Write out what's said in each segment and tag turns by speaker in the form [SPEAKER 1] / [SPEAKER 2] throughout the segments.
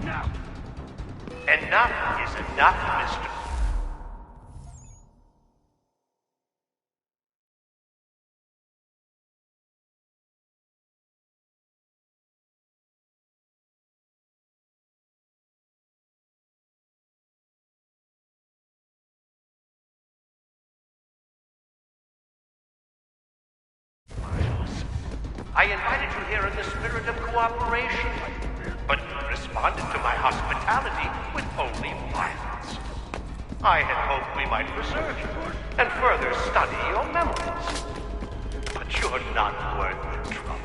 [SPEAKER 1] Not now.
[SPEAKER 2] Enough is enough, Mr. I invited you here in the spirit of cooperation, but you responded to my hospitality with only violence. I had hoped we might preserve you and further study your memories. But you're not worth the trouble.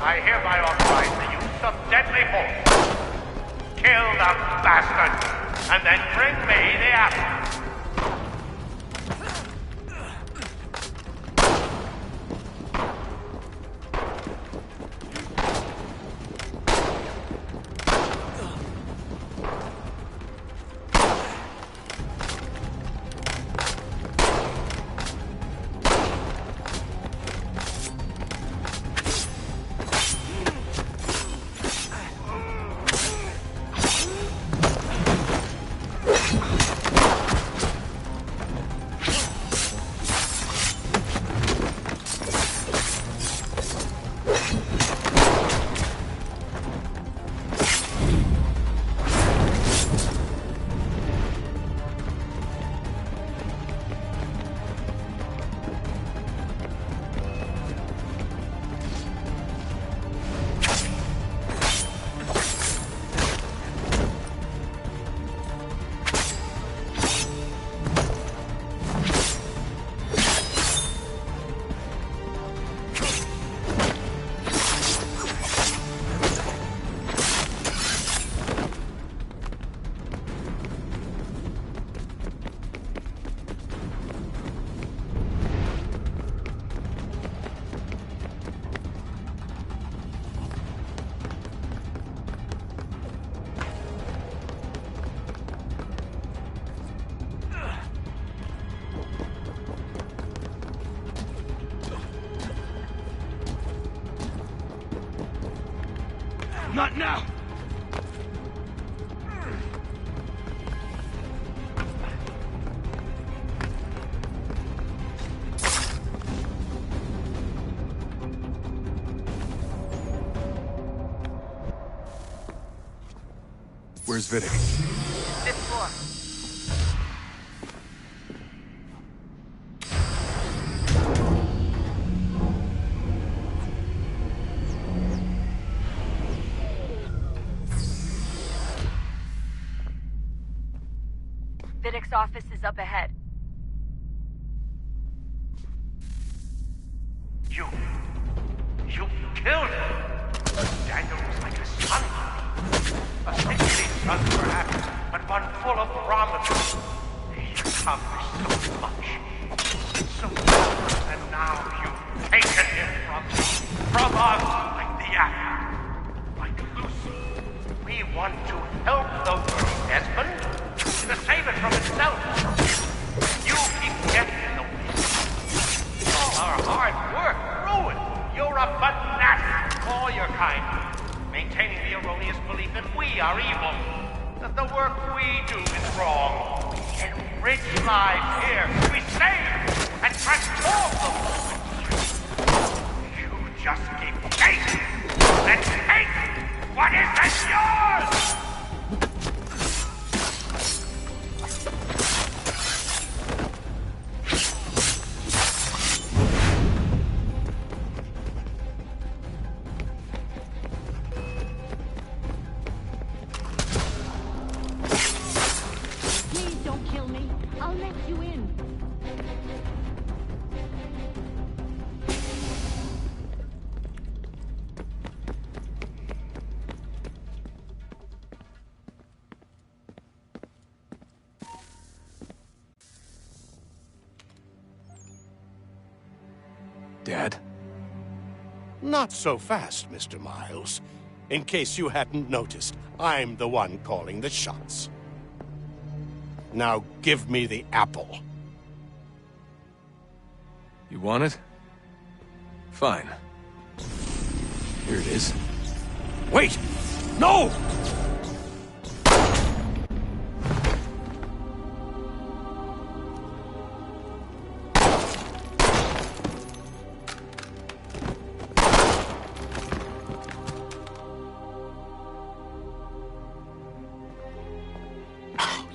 [SPEAKER 2] I hereby authorize the use of deadly force. Kill the bastard, and then bring me the apple.
[SPEAKER 1] Not now!
[SPEAKER 3] Where's Vidic?
[SPEAKER 4] Fifth floor. Vidic's office is up ahead.
[SPEAKER 2] You killed him! Daniel was like a son. A sickly son, perhaps, but one full of promise. He accomplished so much. So much, and now you've taken him from us, like the apple, like Lucy. We want to help the world, Desmond. To save it from itself. You keep getting in the way. All our hard work ruined. You're a fanatic. All your kind. Maintaining the erroneous belief that we are evil. That the work we do is wrong. We enrich lives here. We save and transform them. You just keep taking and take what isn't yours!
[SPEAKER 3] Dad?
[SPEAKER 5] Not so fast, Mr. Miles. In case you hadn't noticed, I'm the one calling the shots. Now give me the apple.
[SPEAKER 3] You want it? Fine. Here it is.
[SPEAKER 5] Wait! No!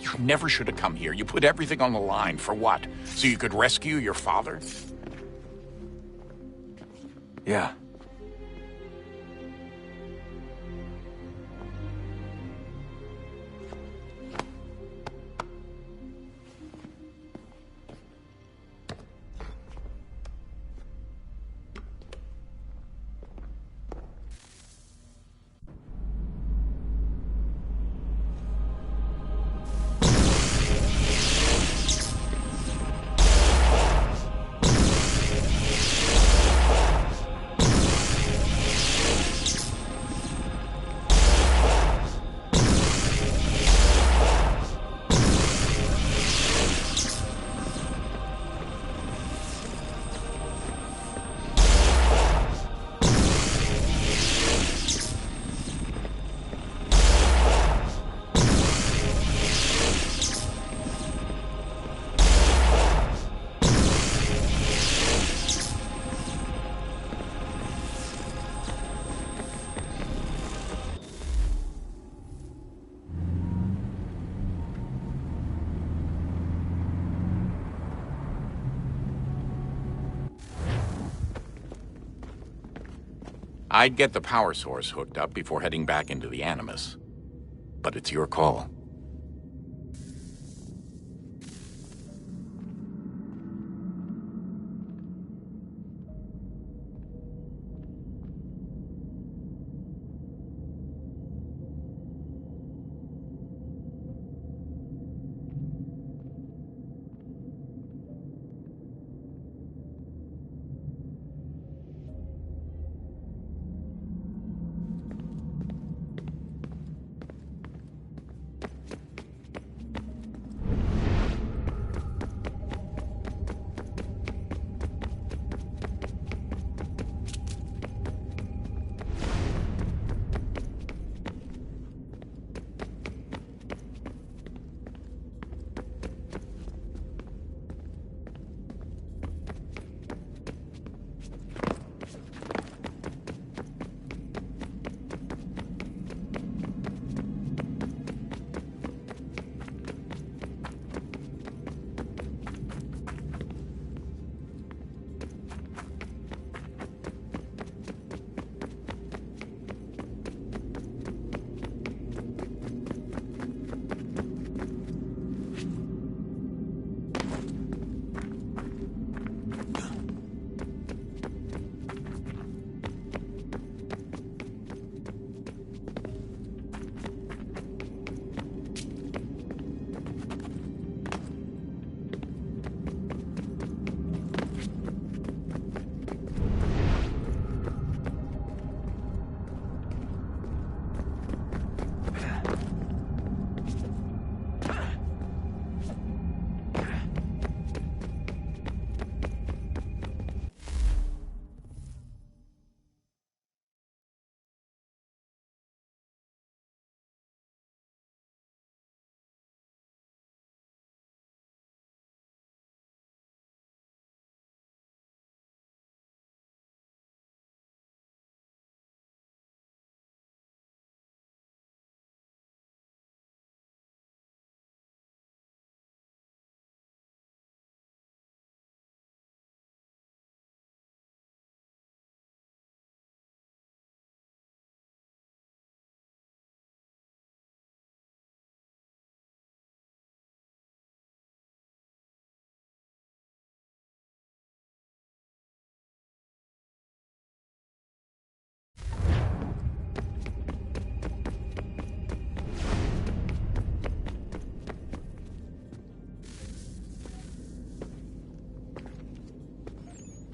[SPEAKER 6] You never should have come here. You put everything on the line. For what? So you could rescue your father?
[SPEAKER 3] Yeah.
[SPEAKER 6] I'd get the power source hooked up before heading back into the Animus. But it's your call.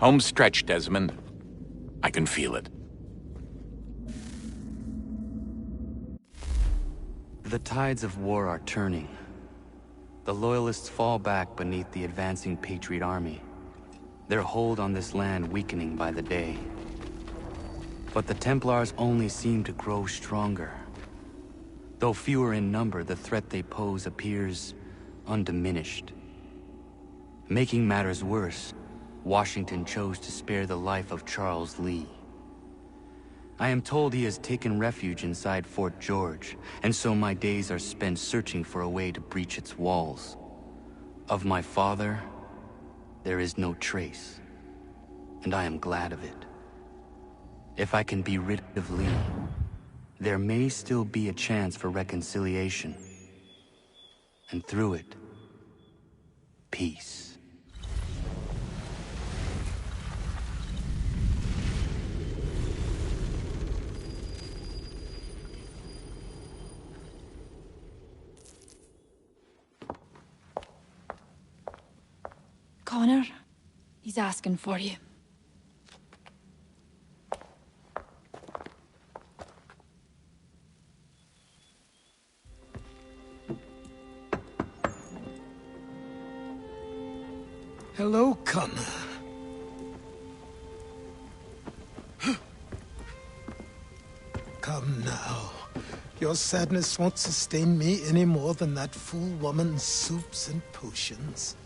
[SPEAKER 6] Home stretch, Desmond. I can feel it.
[SPEAKER 7] The tides of war are turning. The Loyalists fall back beneath the advancing Patriot army, their hold on this land weakening by the day. But the Templars only seem to grow stronger. Though fewer in number, the threat they pose appears undiminished. Making matters worse, Washington chose to spare the life of Charles Lee. I am told he has taken refuge inside Fort George, and so my days are spent searching for a way to breach its walls. Of my father, there is no trace, and I am glad of it. If I can be rid of Lee, there may still be a chance for reconciliation. And through it, peace.
[SPEAKER 8] Connor, he's asking for you.
[SPEAKER 9] Hello, Connor. Come now. Your sadness won't sustain me any more than that fool woman's soups and potions.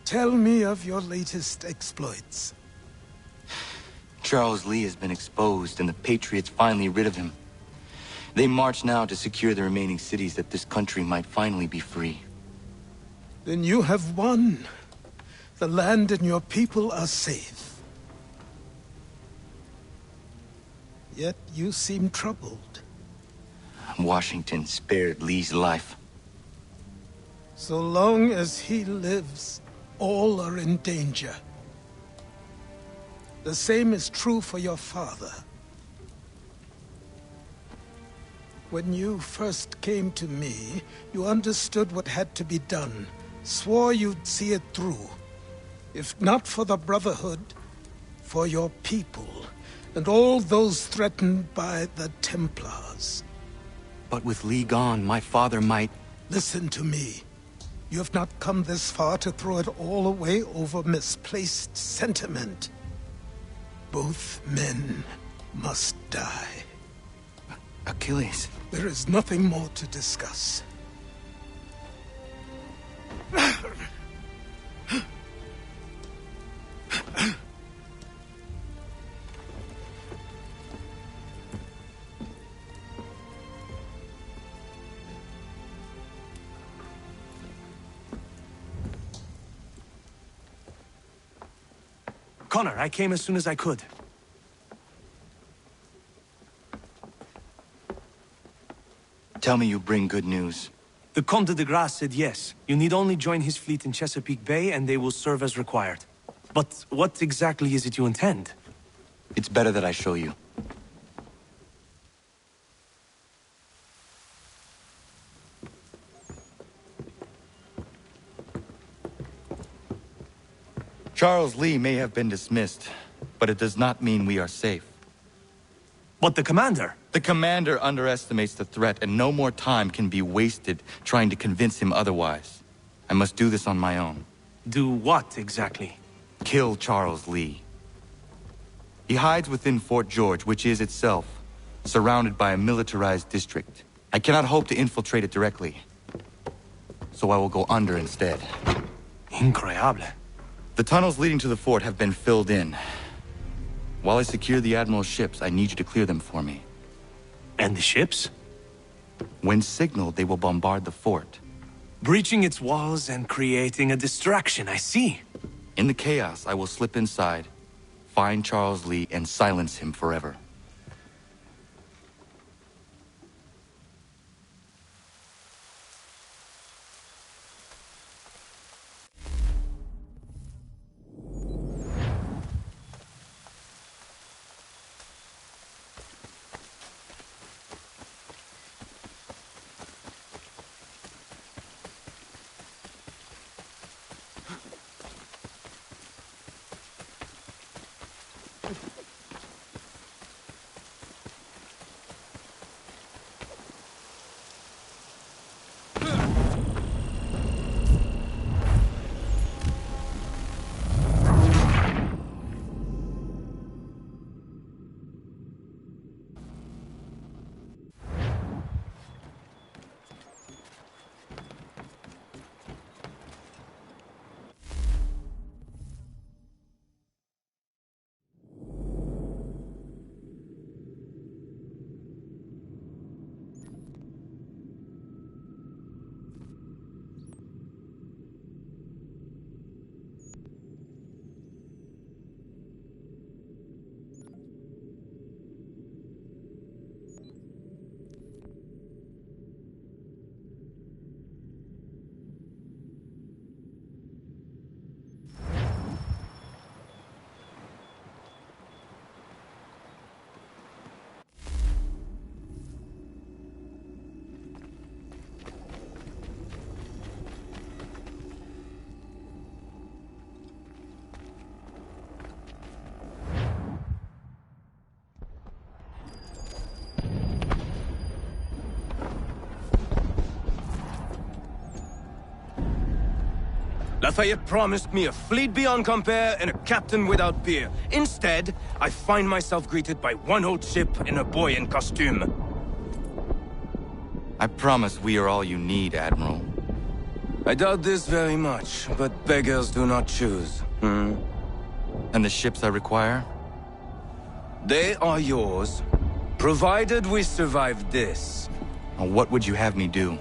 [SPEAKER 9] Tell me of your latest exploits.
[SPEAKER 7] Charles Lee has been exposed, and the Patriots finally rid of him. They march now to secure the remaining cities that this country might finally be free.
[SPEAKER 9] Then you have won. The land and your people are safe. Yet you seem troubled.
[SPEAKER 7] Washington spared Lee's life.
[SPEAKER 9] So long as he lives, all are in danger. The same is true for your father. When you first came to me, you understood what had to be done, swore you'd see it through. If not for the Brotherhood, for your people, and all those threatened by the Templars.
[SPEAKER 7] But with Lee gone, my father might...
[SPEAKER 9] Listen to me. You have not come this far to throw it all away over misplaced sentiment. Both men must die.
[SPEAKER 7] Achilles.
[SPEAKER 9] There is nothing more to discuss.
[SPEAKER 5] Connor, I came as soon as I could.
[SPEAKER 7] Tell me you bring good news.
[SPEAKER 5] The Comte de Grasse said yes. You need only join his fleet in Chesapeake Bay and they will serve as required. But what exactly is it you intend?
[SPEAKER 7] It's better that I show you. Charles Lee may have been dismissed, but it does not mean we are safe.
[SPEAKER 5] But the commander?
[SPEAKER 7] The commander underestimates the threat, and no more time can be wasted trying to convince him otherwise. I must do this on my own.
[SPEAKER 5] Do what, exactly?
[SPEAKER 7] Kill Charles Lee. He hides within Fort George, which is itself surrounded by a militarized district. I cannot hope to infiltrate it directly, so I will go under instead.
[SPEAKER 5] Incroyable.
[SPEAKER 7] The tunnels leading to the fort have been filled in. While I secure the Admiral's ships, I need you to clear them for me.
[SPEAKER 5] And the ships?
[SPEAKER 7] When signaled, they will bombard the fort.
[SPEAKER 5] Breaching its walls and creating a distraction, I see.
[SPEAKER 7] In the chaos, I will slip inside, find Charles Lee, and silence him forever.
[SPEAKER 5] Lafayette promised me a fleet beyond compare and a captain without peer. Instead, I find myself greeted by one old ship and a boy in costume.
[SPEAKER 7] I promise we are all you need, Admiral.
[SPEAKER 5] I doubt this very much, but beggars do not choose.
[SPEAKER 7] And the ships I require?
[SPEAKER 5] They are yours, provided we survive this.
[SPEAKER 7] What would you have me do?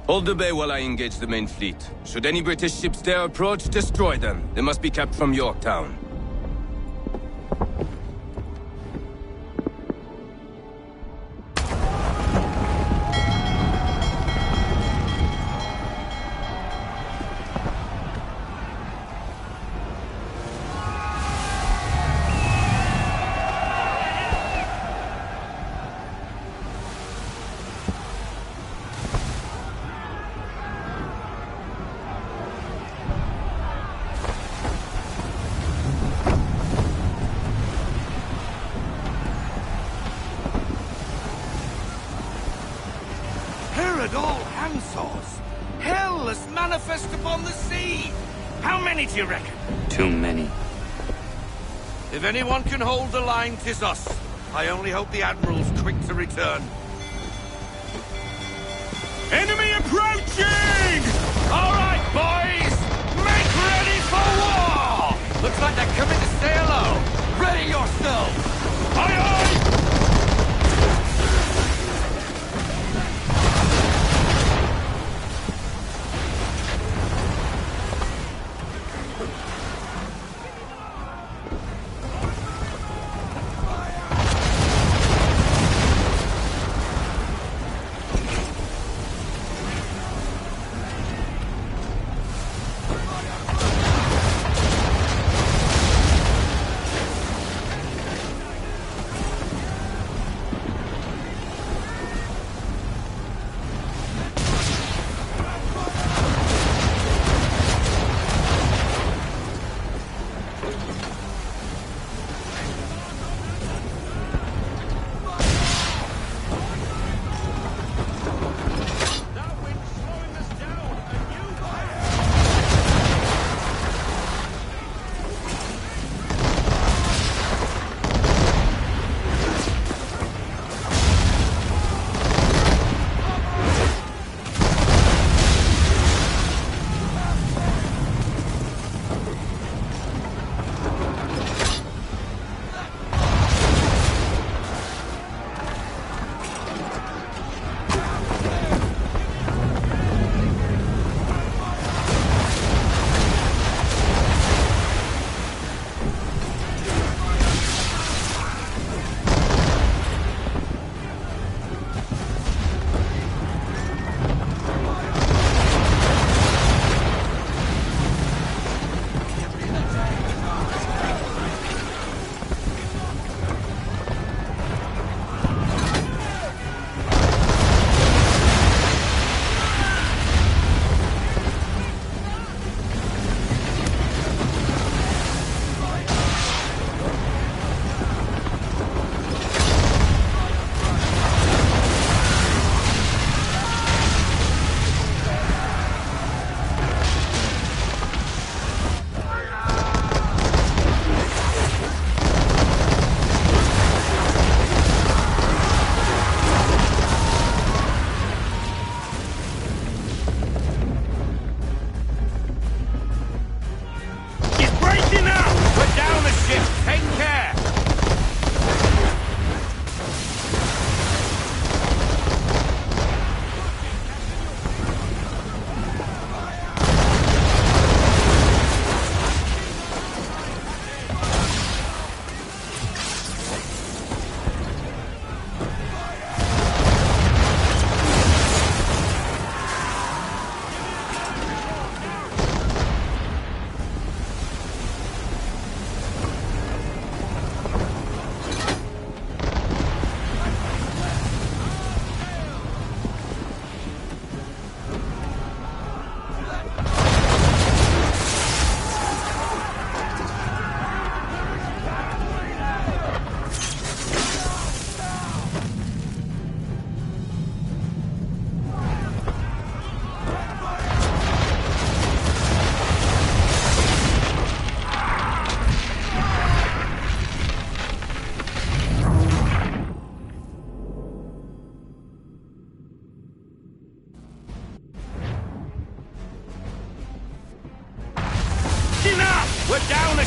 [SPEAKER 5] Hold the bay while I engage the main fleet. Should any British ships dare approach, destroy them. They must be kept from Yorktown.
[SPEAKER 1] Hell is manifest upon the sea! How many do you reckon?
[SPEAKER 7] Too many.
[SPEAKER 1] If anyone can hold the line, 'tis us. I only hope the Admiral's quick to return. Enemy approaching! All right, boys! Make ready for war! Looks like they're coming to say hello. Ready yourselves! Aye, aye!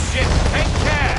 [SPEAKER 1] ship! Take care!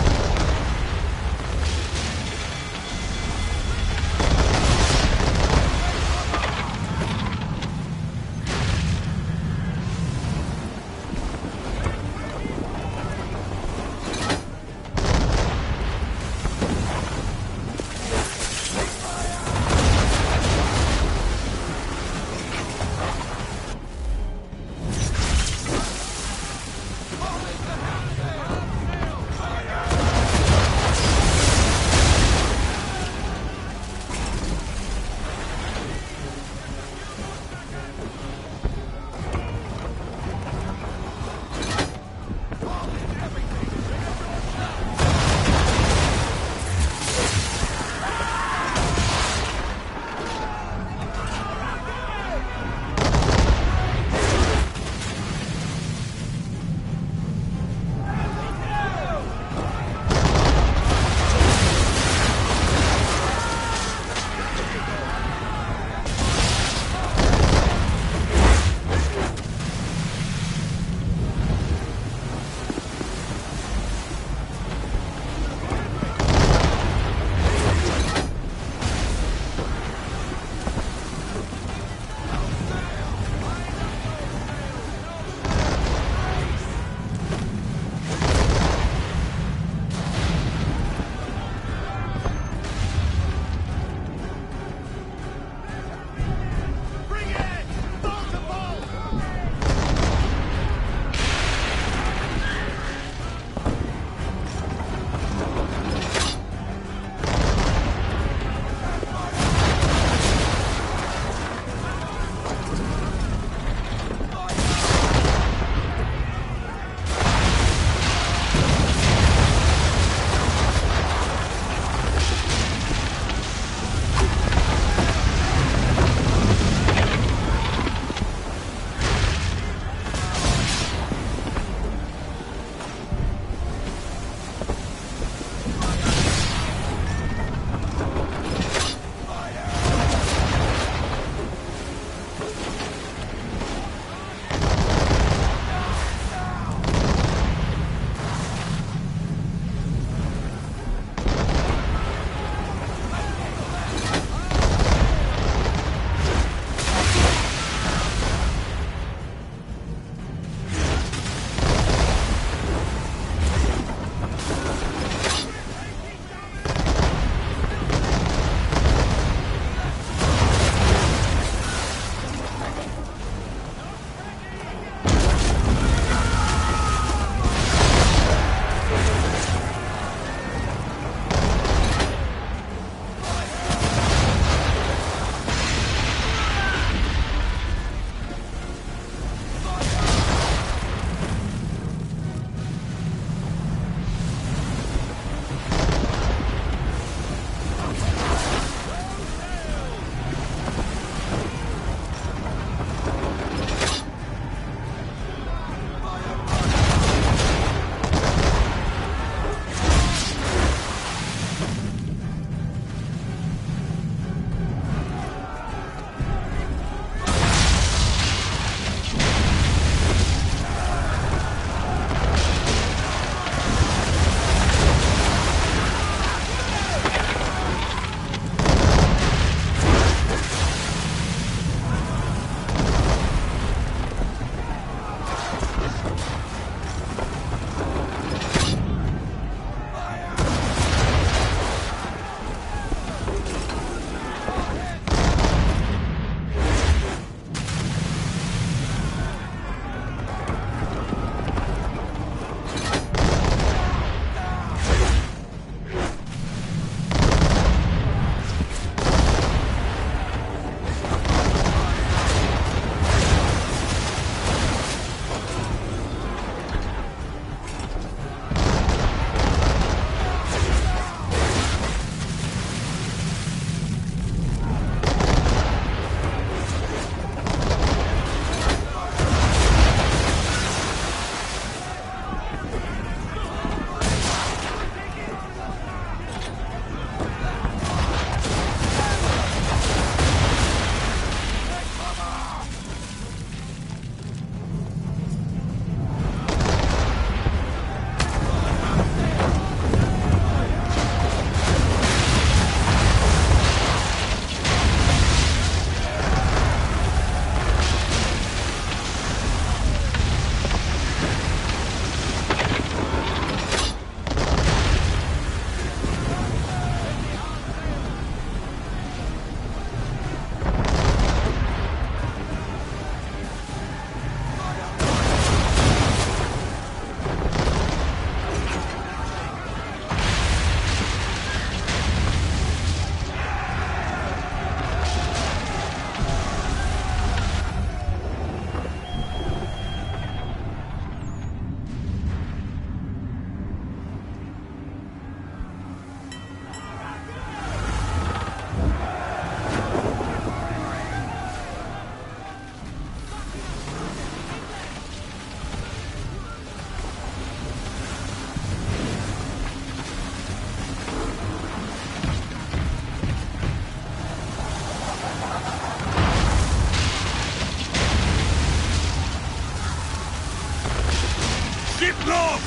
[SPEAKER 1] Look!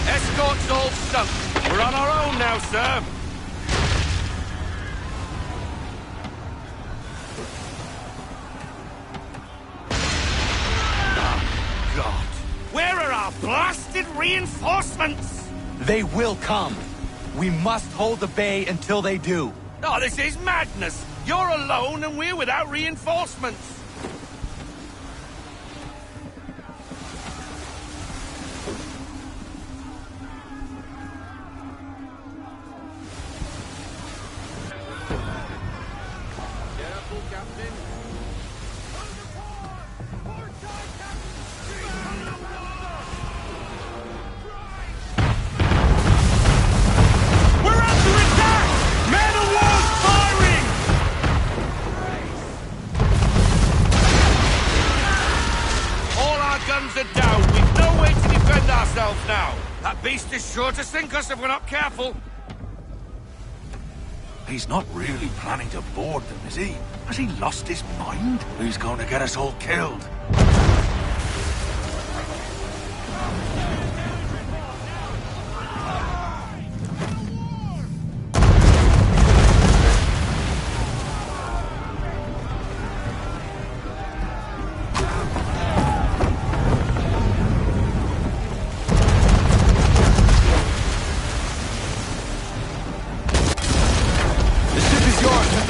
[SPEAKER 1] Escort's all sunk. We're on our own now, sir. Oh, God. Where are our blasted reinforcements?
[SPEAKER 10] They will come. We must hold the bay until they do.
[SPEAKER 1] Oh, this is madness. You're alone and we're without reinforcements. Beast is sure to sink us if we're not careful.
[SPEAKER 11] He's not really planning to board them, is he? Has he lost his mind? He's going to get us all killed.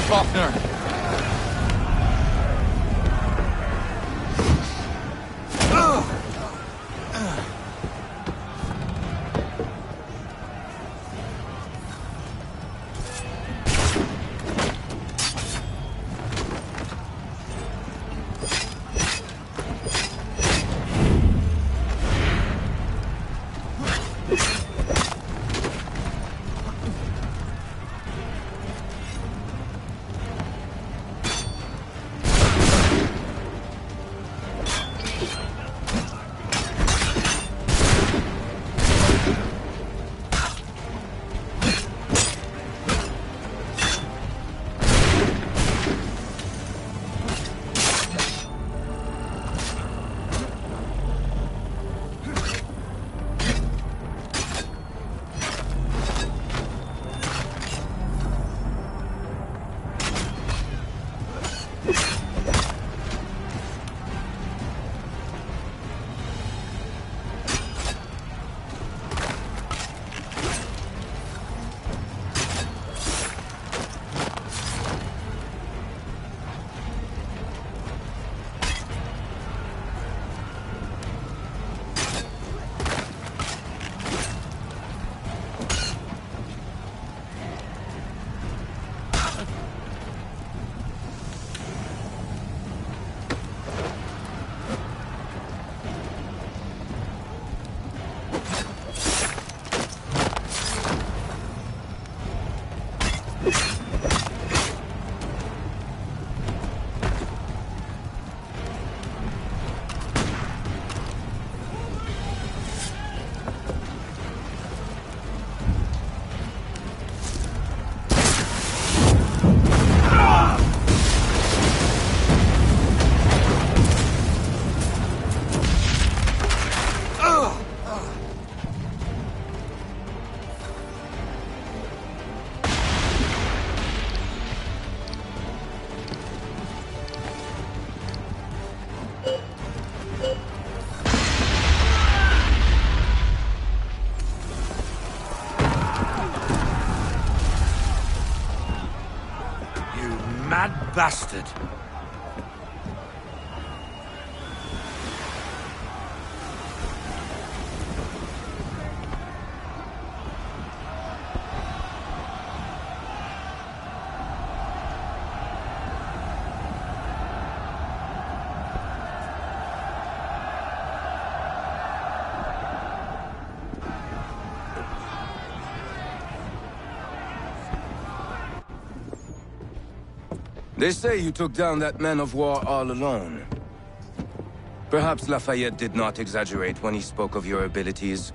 [SPEAKER 10] Faulkner.
[SPEAKER 1] Mad bastard.
[SPEAKER 5] They say you took down that man of war all alone. Perhaps Lafayette did not exaggerate when he spoke of your abilities.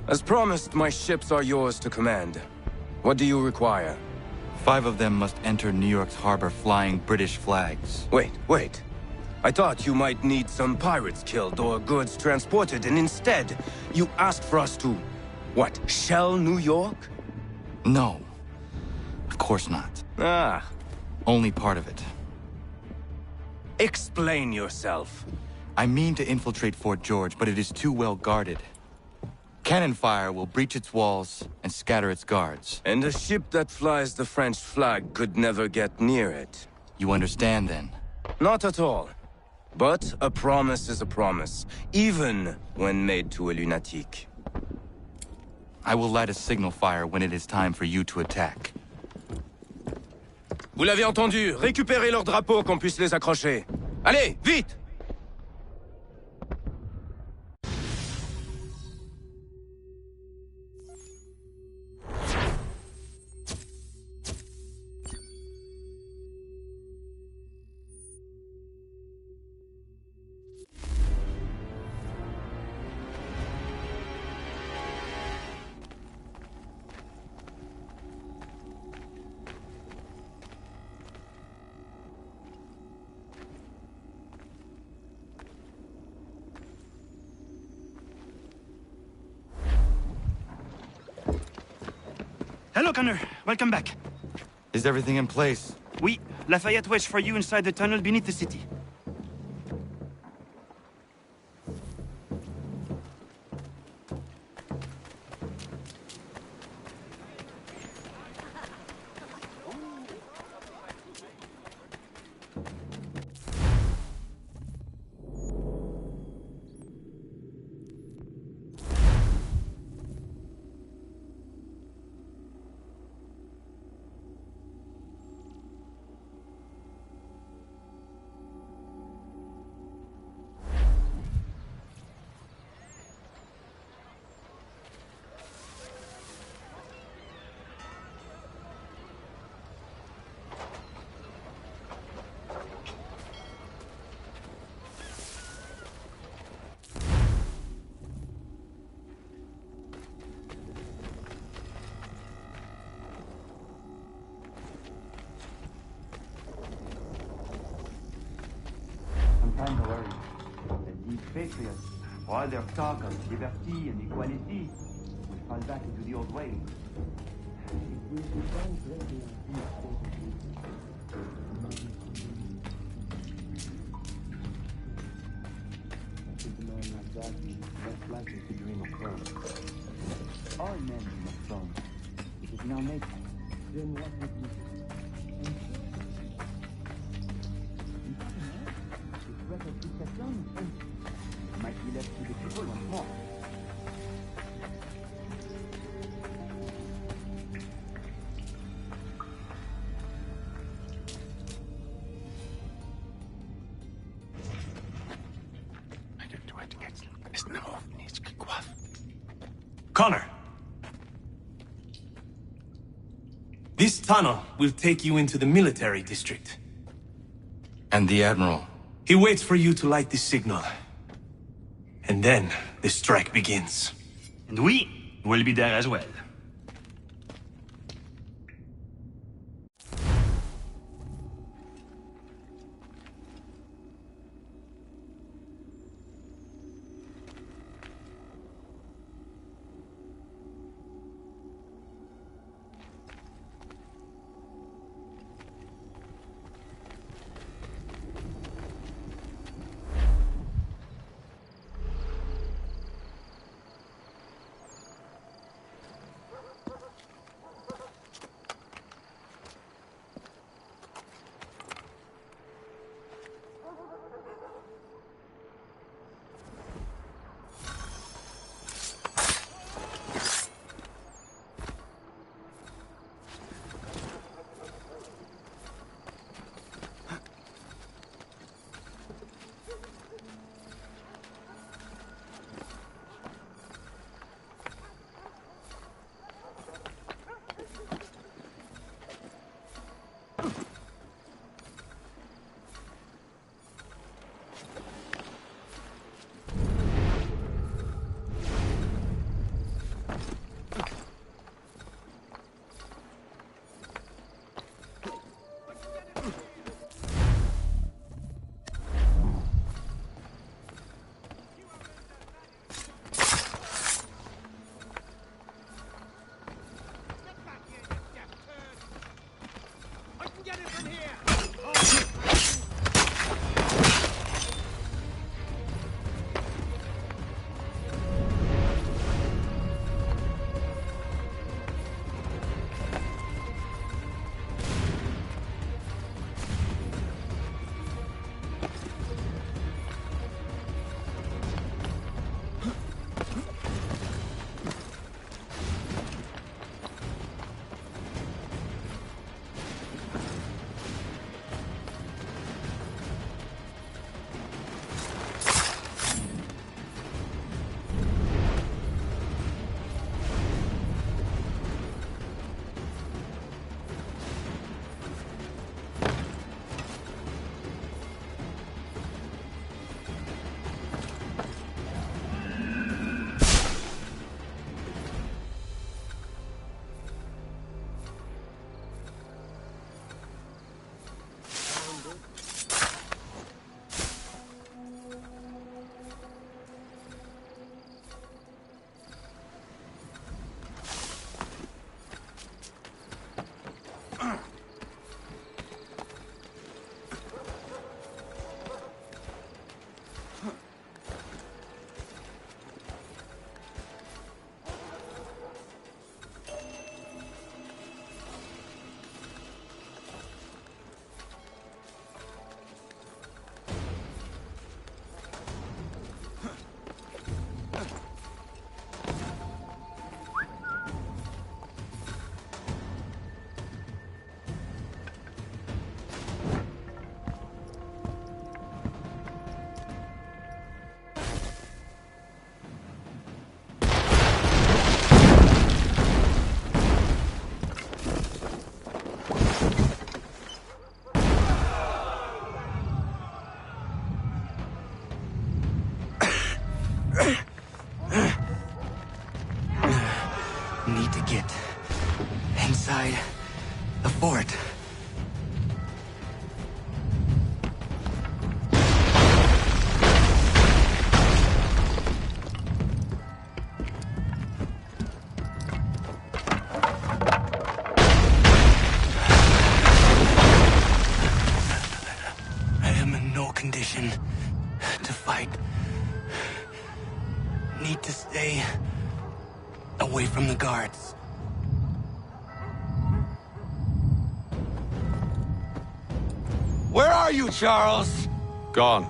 [SPEAKER 5] As promised, my ships are yours to command. What do you require?
[SPEAKER 7] 5 of them must enter New York's harbor flying British flags.
[SPEAKER 5] Wait. I thought you might need some pirates killed or goods transported, and instead, you asked for us to, what, shell New York?
[SPEAKER 7] No. Of course not.
[SPEAKER 5] Ah.
[SPEAKER 7] Only part of it.
[SPEAKER 5] Explain yourself.
[SPEAKER 7] I mean to infiltrate Fort George, but it is too well guarded. Cannon fire will breach its walls and scatter its guards.
[SPEAKER 5] And a ship that flies the French flag could never get near it.
[SPEAKER 7] You understand, then?
[SPEAKER 5] Not at all. But a promise is a promise, even when made to a lunatic.
[SPEAKER 7] I will light a signal fire when it is time for you to attack.
[SPEAKER 5] Vous l'avez entendu, récupérez leurs drapeaux qu'on puisse les accrocher. Allez, vite!
[SPEAKER 12] Hello, Connor. Welcome back.
[SPEAKER 7] Is everything in place?
[SPEAKER 12] Oui. Lafayette waits for you inside the tunnel beneath the city.
[SPEAKER 13] Time to worry. And these patriots, while their talk of liberty and equality, will fall back into the old ways. Likely to dream of growth. All men must grow. It is in our nature. Then what would you do? Might be left to the people once more.
[SPEAKER 14] Connor. This tunnel will take you into the military district.
[SPEAKER 7] And the Admiral?
[SPEAKER 14] He waits for you to light the signal. And then the strike begins.
[SPEAKER 12] And we will be there as well.
[SPEAKER 7] Need to get inside the fort.
[SPEAKER 14] I am in no condition to fight. Need to stay away from the guards.
[SPEAKER 1] Where are you, Charles?
[SPEAKER 3] Gone.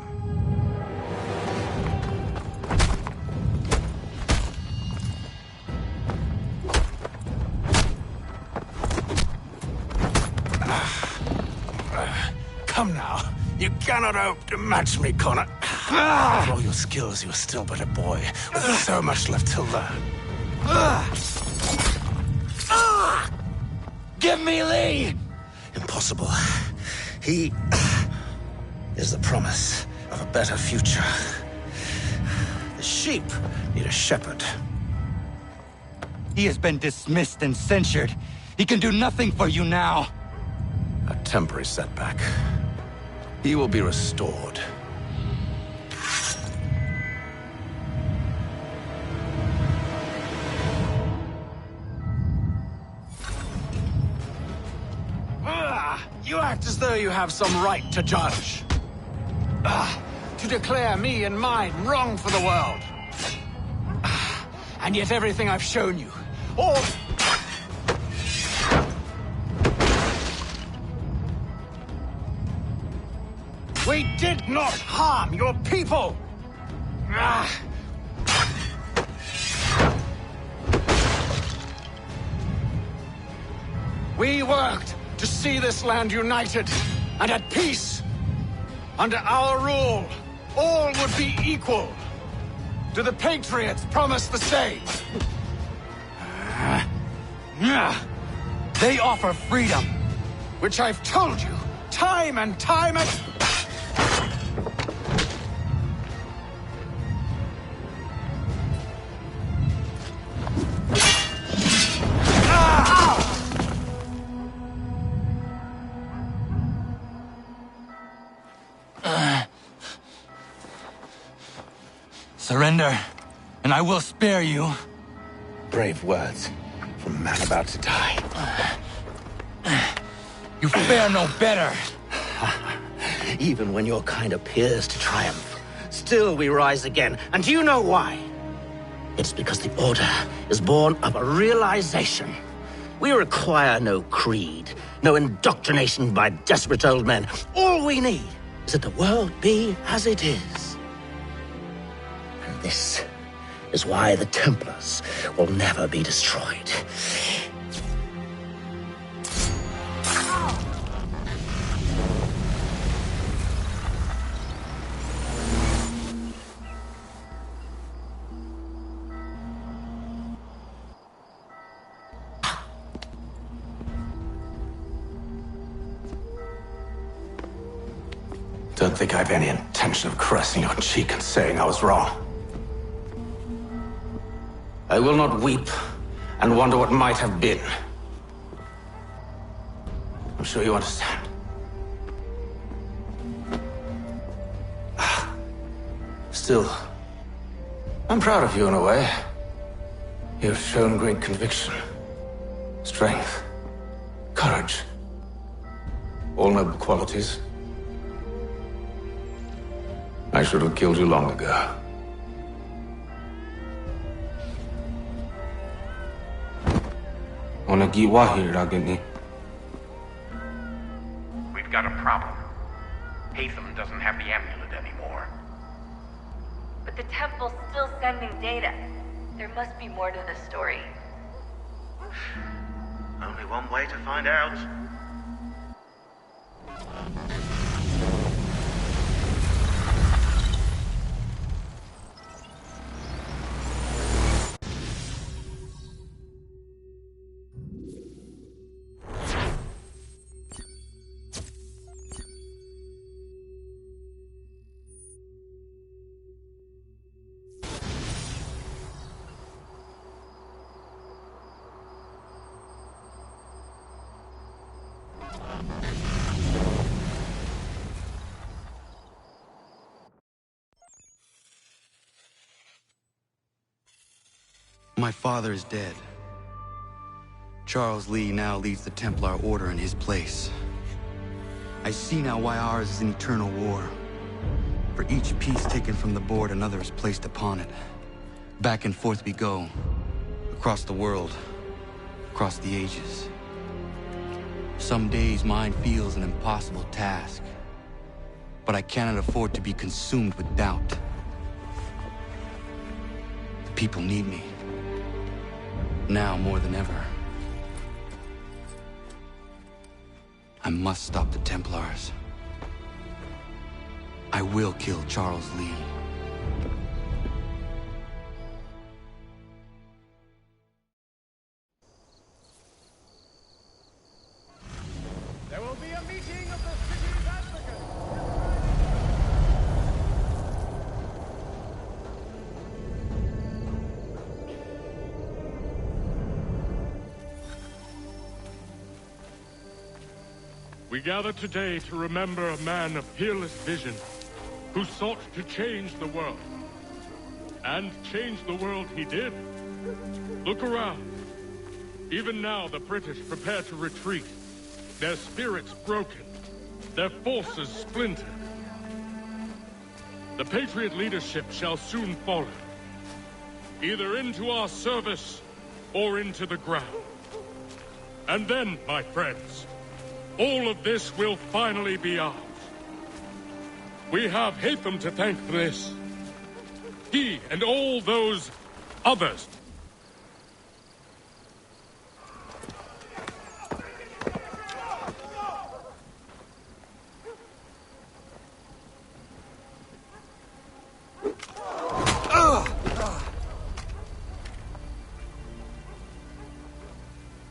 [SPEAKER 11] Come now. You cannot hope to match me, Connor. For all your skills, you're still but a boy, with so much left to learn.
[SPEAKER 1] Give me Lee!
[SPEAKER 11] Impossible. He is the promise of a better future. The sheep need a shepherd.
[SPEAKER 10] He has been dismissed and censured. He can do nothing for you now.
[SPEAKER 11] A temporary setback. He will be restored.
[SPEAKER 15] You act as though you have some right to judge. To declare me and mine wrong for the world. And yet everything I've shown you, all... We did not harm your people! We worked to see this land united and at peace. Under our rule, all would be equal. Do the Patriots promise the same?
[SPEAKER 10] They offer freedom.
[SPEAKER 15] Which I've told you, time and time again.
[SPEAKER 10] Surrender, and I will spare you.
[SPEAKER 11] Brave words from a man about to die.
[SPEAKER 10] You fare no better.
[SPEAKER 16] Even when your kind appears to triumph, still we rise again. And do you know why? It's because the Order is born of a realization. We require no creed, no indoctrination by desperate old men. All we need is that the world be as it is. And this is why the Templars will never be destroyed.
[SPEAKER 14] Don't think I have any intention of caressing your cheek and saying I was wrong.
[SPEAKER 11] I will not weep and wonder what might have been. I'm sure you understand. Still, I'm proud of you in a way. You've shown great conviction, strength, courage. All noble qualities. I should have killed you long ago.
[SPEAKER 2] We've got a problem. Hatham doesn't have the amulet anymore.
[SPEAKER 4] But the temple's still sending data. There must be more to the story.
[SPEAKER 17] Only one way to find out.
[SPEAKER 7] My father is dead. Charles Lee now leads the Templar Order in his place. I see now why ours is an eternal war. For each piece taken from the board, another is placed upon it. Back and forth we go. Across the world. Across the ages. Some days mine feels an impossible task. But I cannot afford to be consumed with doubt. The people need me. Now more than ever. I must stop the Templars. I will kill Charles Lee.
[SPEAKER 15] There will be a meeting of the city's advocates.
[SPEAKER 18] We gather today to remember a man of peerless vision who sought to change the world. And change the world he did. Look around. Even now the British prepare to retreat. Their spirits broken. Their forces splintered. The Patriot leadership shall soon follow. Either into our service or into the ground. And then, my friends, all of this will finally be ours. We have Hatham to thank for this. He and all those others.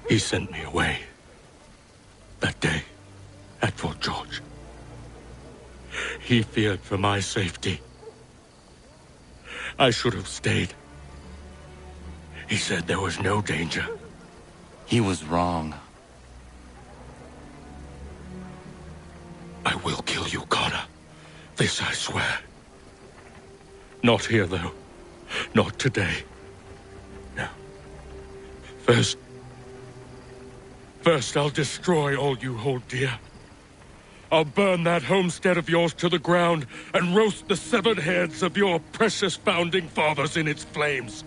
[SPEAKER 18] He sent me away. That day, at Fort George. He feared for my safety. I should have stayed. He said there was no danger.
[SPEAKER 7] He was wrong.
[SPEAKER 18] I will kill you, Connor. This I swear. Not here, though. Not today. No. First, I'll destroy all you hold dear. I'll burn that homestead of yours to the ground and roast the severed heads of your precious founding fathers in its flames.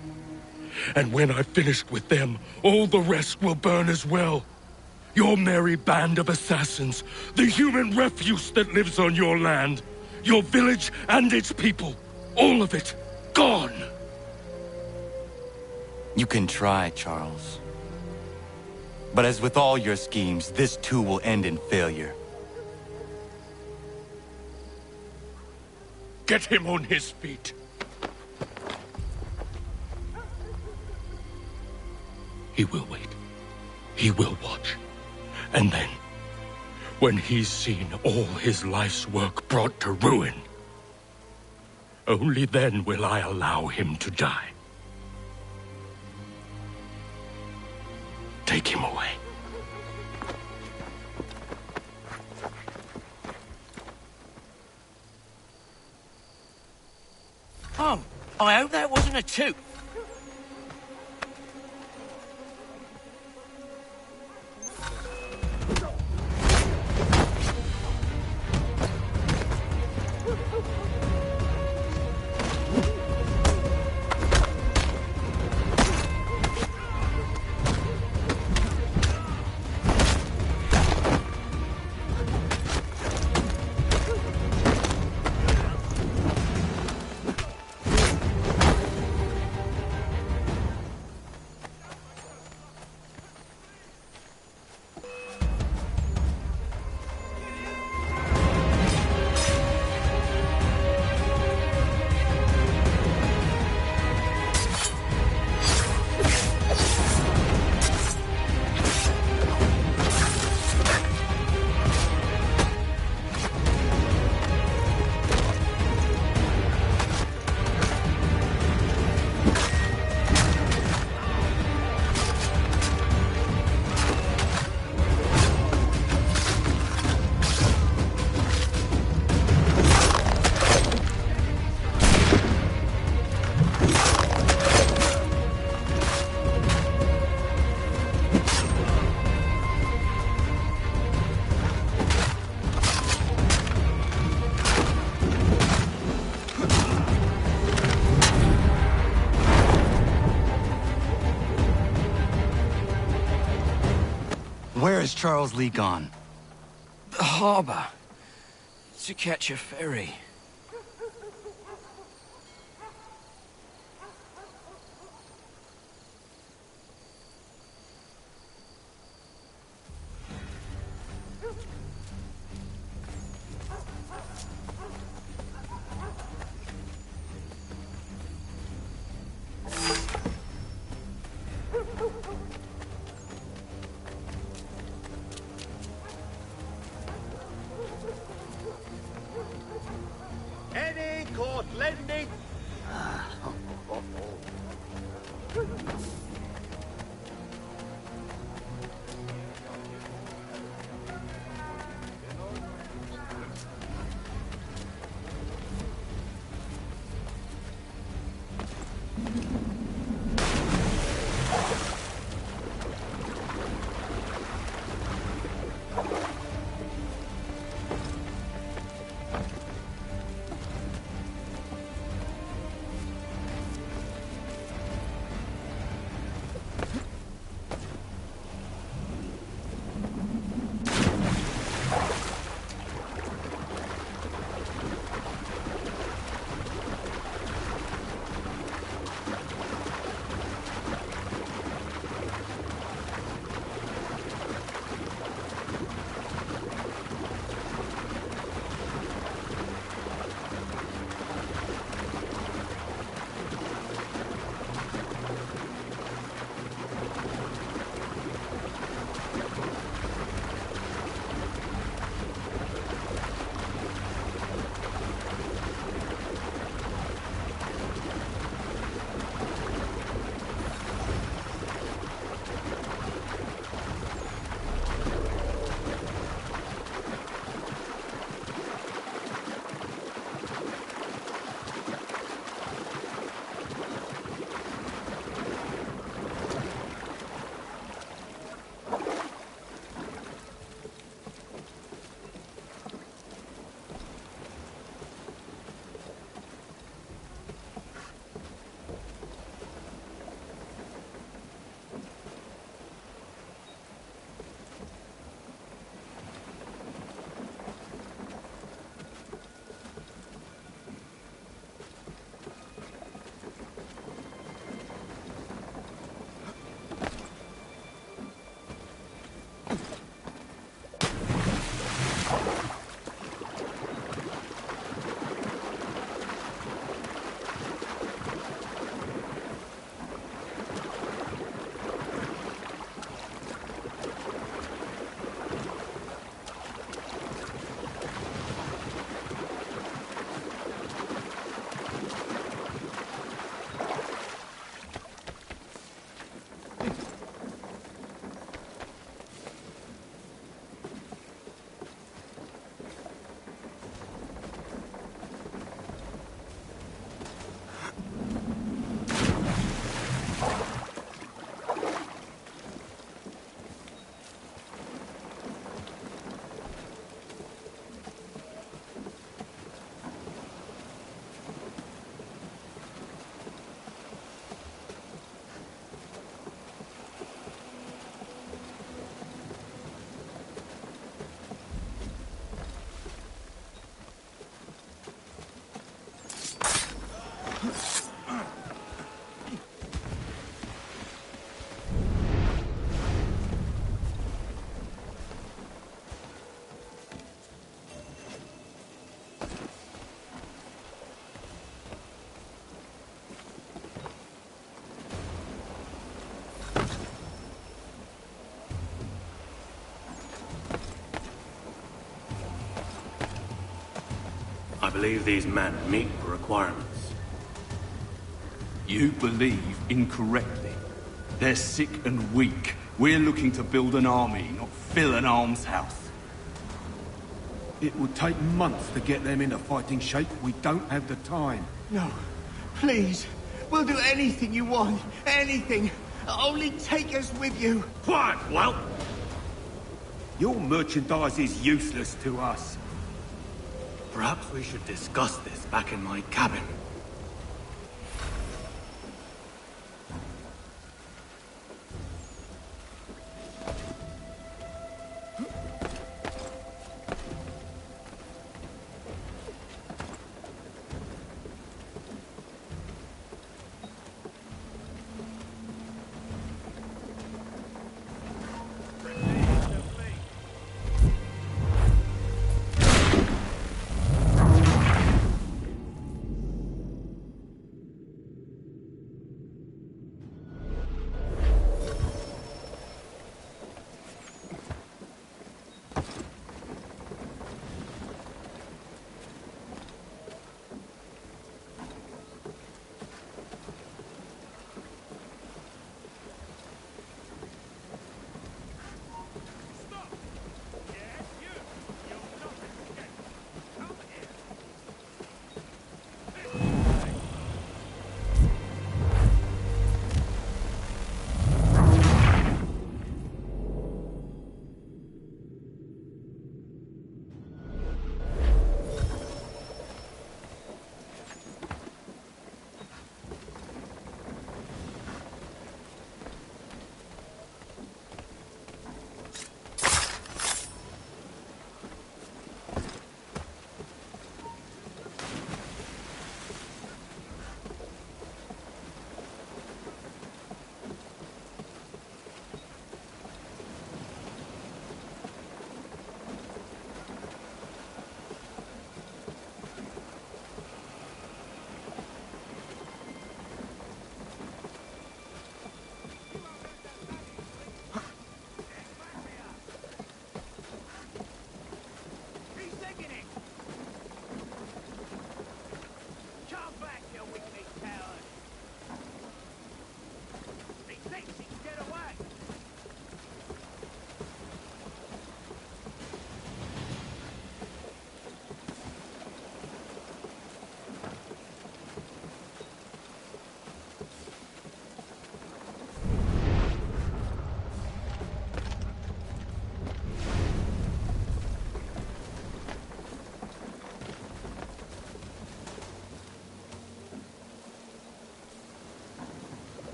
[SPEAKER 18] And when I've finished with them, all the rest will burn as well. Your merry band of assassins, the human refuse that lives on your land, your village and its people, all of it, gone.
[SPEAKER 7] You can try, Charles. But as with all your schemes, this too will end in failure.
[SPEAKER 18] Get him on his feet. He will wait. He will watch. And then, when he's seen all his life's work brought to ruin, only then will I allow him to die. Take him away.
[SPEAKER 19] Oh, I hope that wasn't a toot.
[SPEAKER 7] Where is Charles Lee gone?
[SPEAKER 19] The harbor. To catch a ferry.
[SPEAKER 1] Any court lending?
[SPEAKER 20] I believe these men meet the requirements.
[SPEAKER 21] You believe incorrectly. They're sick and weak. We're looking to build an army, not fill an almshouse.
[SPEAKER 22] It would take months to get them into fighting shape. We don't have the time.
[SPEAKER 23] No. Please. We'll do anything you want. Anything. Only take us with you.
[SPEAKER 22] Quiet, well. Your merchandise is useless to us.
[SPEAKER 20] Perhaps we should discuss this back in my cabin.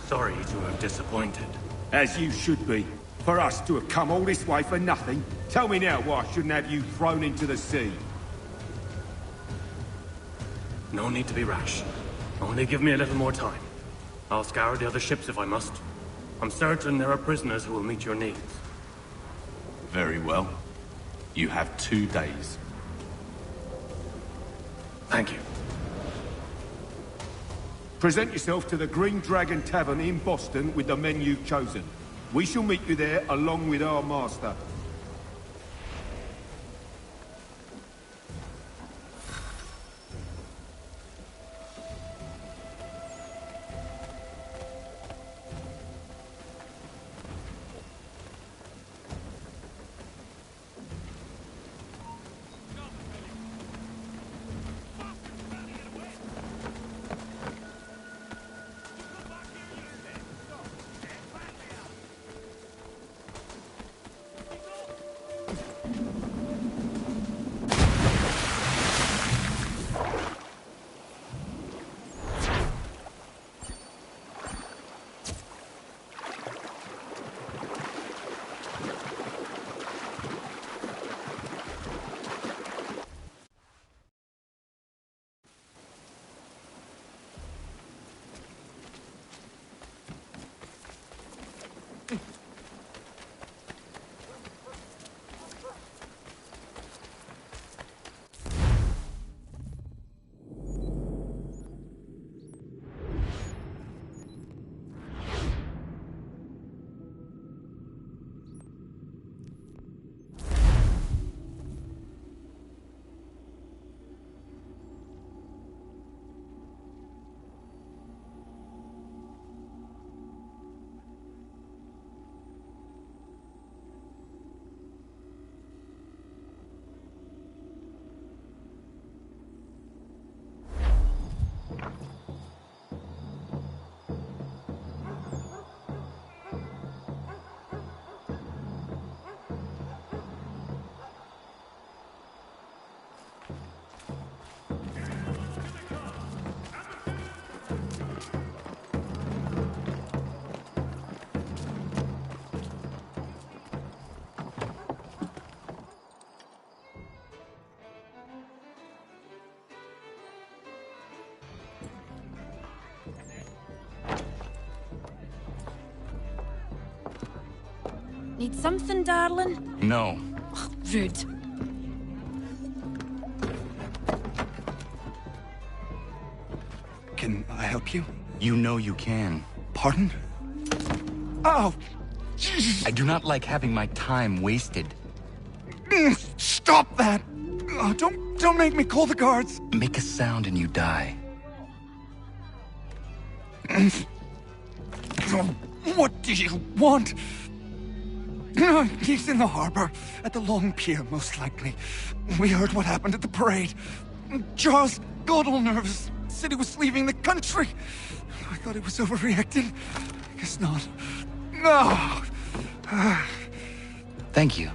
[SPEAKER 20] Sorry to have disappointed.
[SPEAKER 22] As you should be. For us to have come all this way for nothing. Tell me now why I shouldn't have you thrown into the sea.
[SPEAKER 20] No need to be rash. Only give me a little more time. I'll scour the other ships if I must. I'm certain there are prisoners who will meet your needs.
[SPEAKER 21] Very well. You have 2 days.
[SPEAKER 20] Thank you.
[SPEAKER 22] Present yourself to the Green Dragon Tavern in Boston with the men you've chosen. We shall meet you there along with our master.
[SPEAKER 6] Need something, darling?
[SPEAKER 7] No.
[SPEAKER 6] Rude.
[SPEAKER 10] Can I help you?
[SPEAKER 7] You know you can.
[SPEAKER 10] Pardon? Oh!
[SPEAKER 7] I do not like having my time wasted.
[SPEAKER 10] Stop that! Oh, don't make me call the guards!
[SPEAKER 7] Make a sound and you die.
[SPEAKER 10] What do you want? He's in the harbor, at the long pier, most likely. We heard what happened at the parade. Charles got all nervous, said he was leaving the country. I thought he was overreacting. Guess not. No!
[SPEAKER 7] Thank you.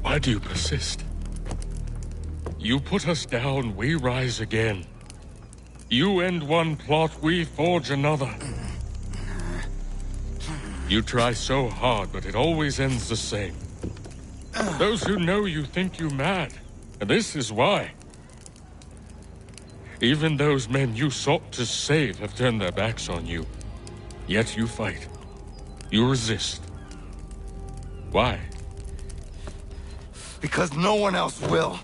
[SPEAKER 18] Why do you persist? You put us down, we rise again. You end one plot, we forge another. You try so hard, but it always ends the same. Those who know you think you mad, and this is why. Even those men you sought to save have turned their backs on you. Yet you fight. You resist. Why?
[SPEAKER 1] Because no one else will.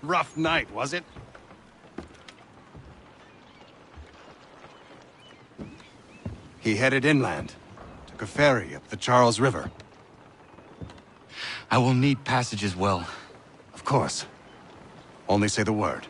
[SPEAKER 15] Rough night, was it? He headed inland. Took a ferry up the Charles River.
[SPEAKER 7] I will need passage as well.
[SPEAKER 15] Of course. Only say the word.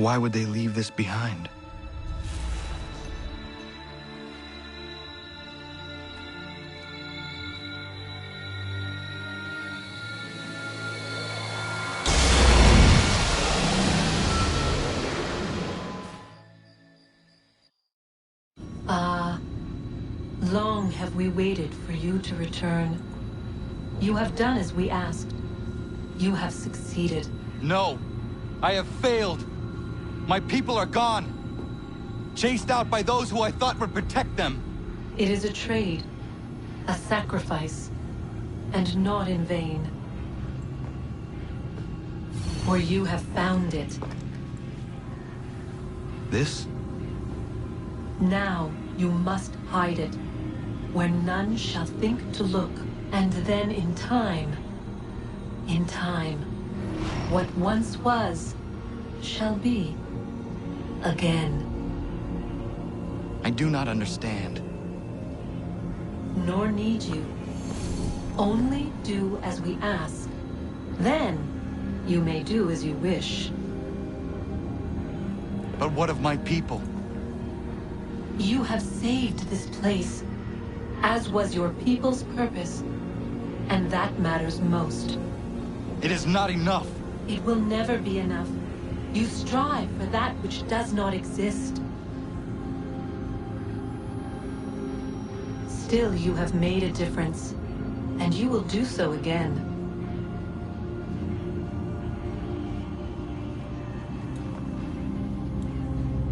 [SPEAKER 10] Why would they leave this behind?
[SPEAKER 5] Long have we waited for you to return. You have done as we asked. You have succeeded.
[SPEAKER 10] No! I have failed! My people are gone! Chased out by those who I thought would protect them!
[SPEAKER 5] It is a trade, a sacrifice, and not in vain. For you have found it.
[SPEAKER 10] This?
[SPEAKER 5] Now you must hide it, where none shall think to look, and then in time, what once was, shall be again.
[SPEAKER 10] I do not understand.
[SPEAKER 5] Nor need you. Only do as we ask. Then, you may do as you wish.
[SPEAKER 10] But what of my people?
[SPEAKER 5] You have saved this place, as was your people's purpose, and that matters most.
[SPEAKER 10] It is not enough.
[SPEAKER 5] It will never be enough. You strive for that which does not exist. Still, you have made a difference, and you will do so again.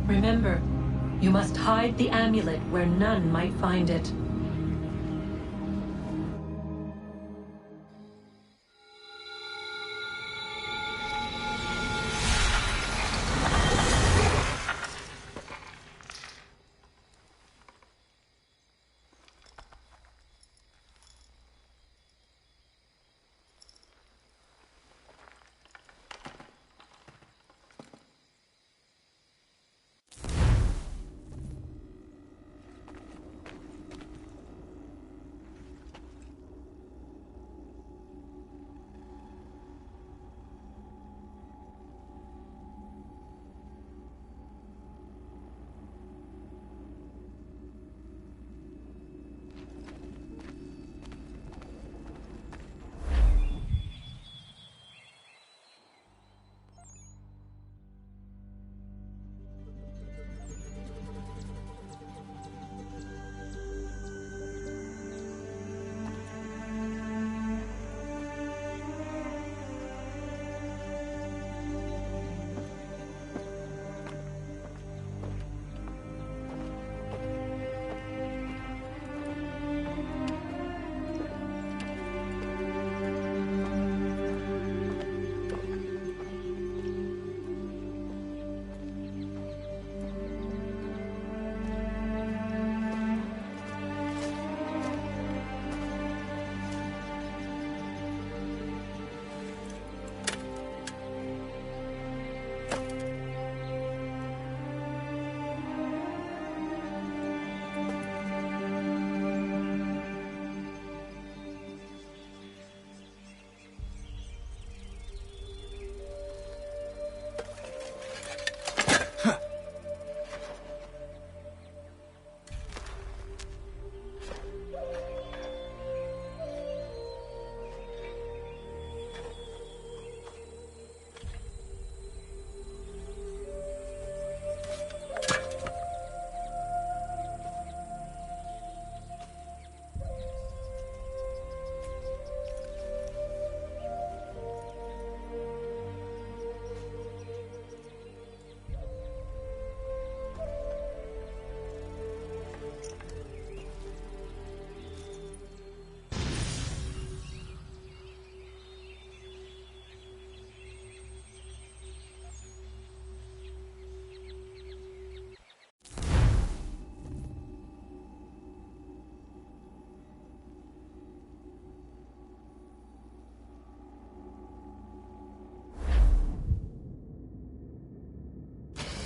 [SPEAKER 5] Remember, you must hide the amulet where none might find it.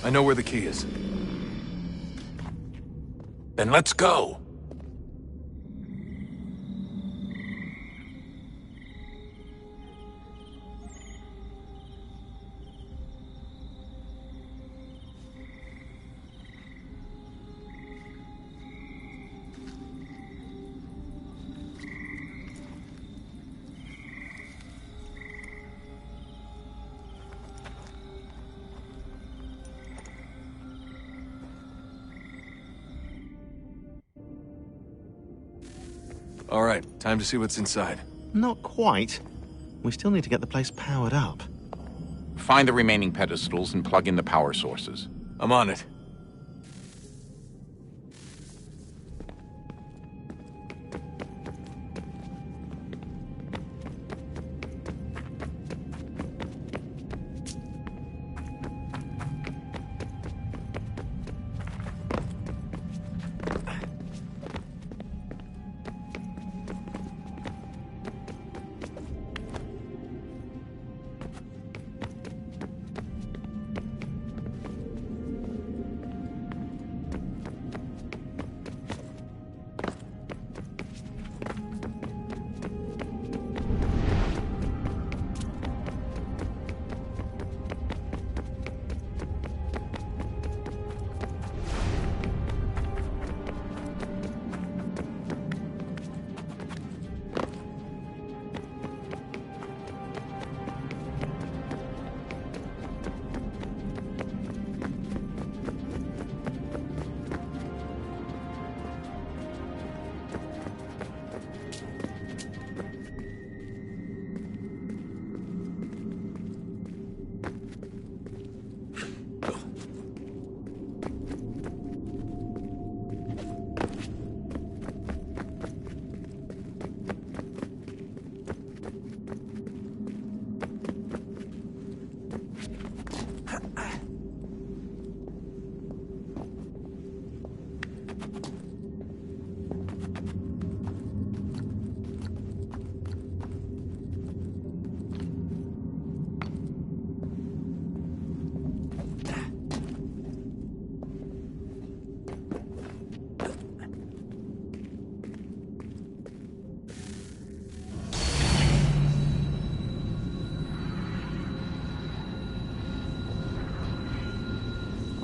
[SPEAKER 3] I know where the key is. Then let's go! All right, time to see what's inside.
[SPEAKER 8] Not quite. We still need to get the place powered up.
[SPEAKER 9] Find the remaining pedestals and plug in the power sources.
[SPEAKER 3] I'm on it.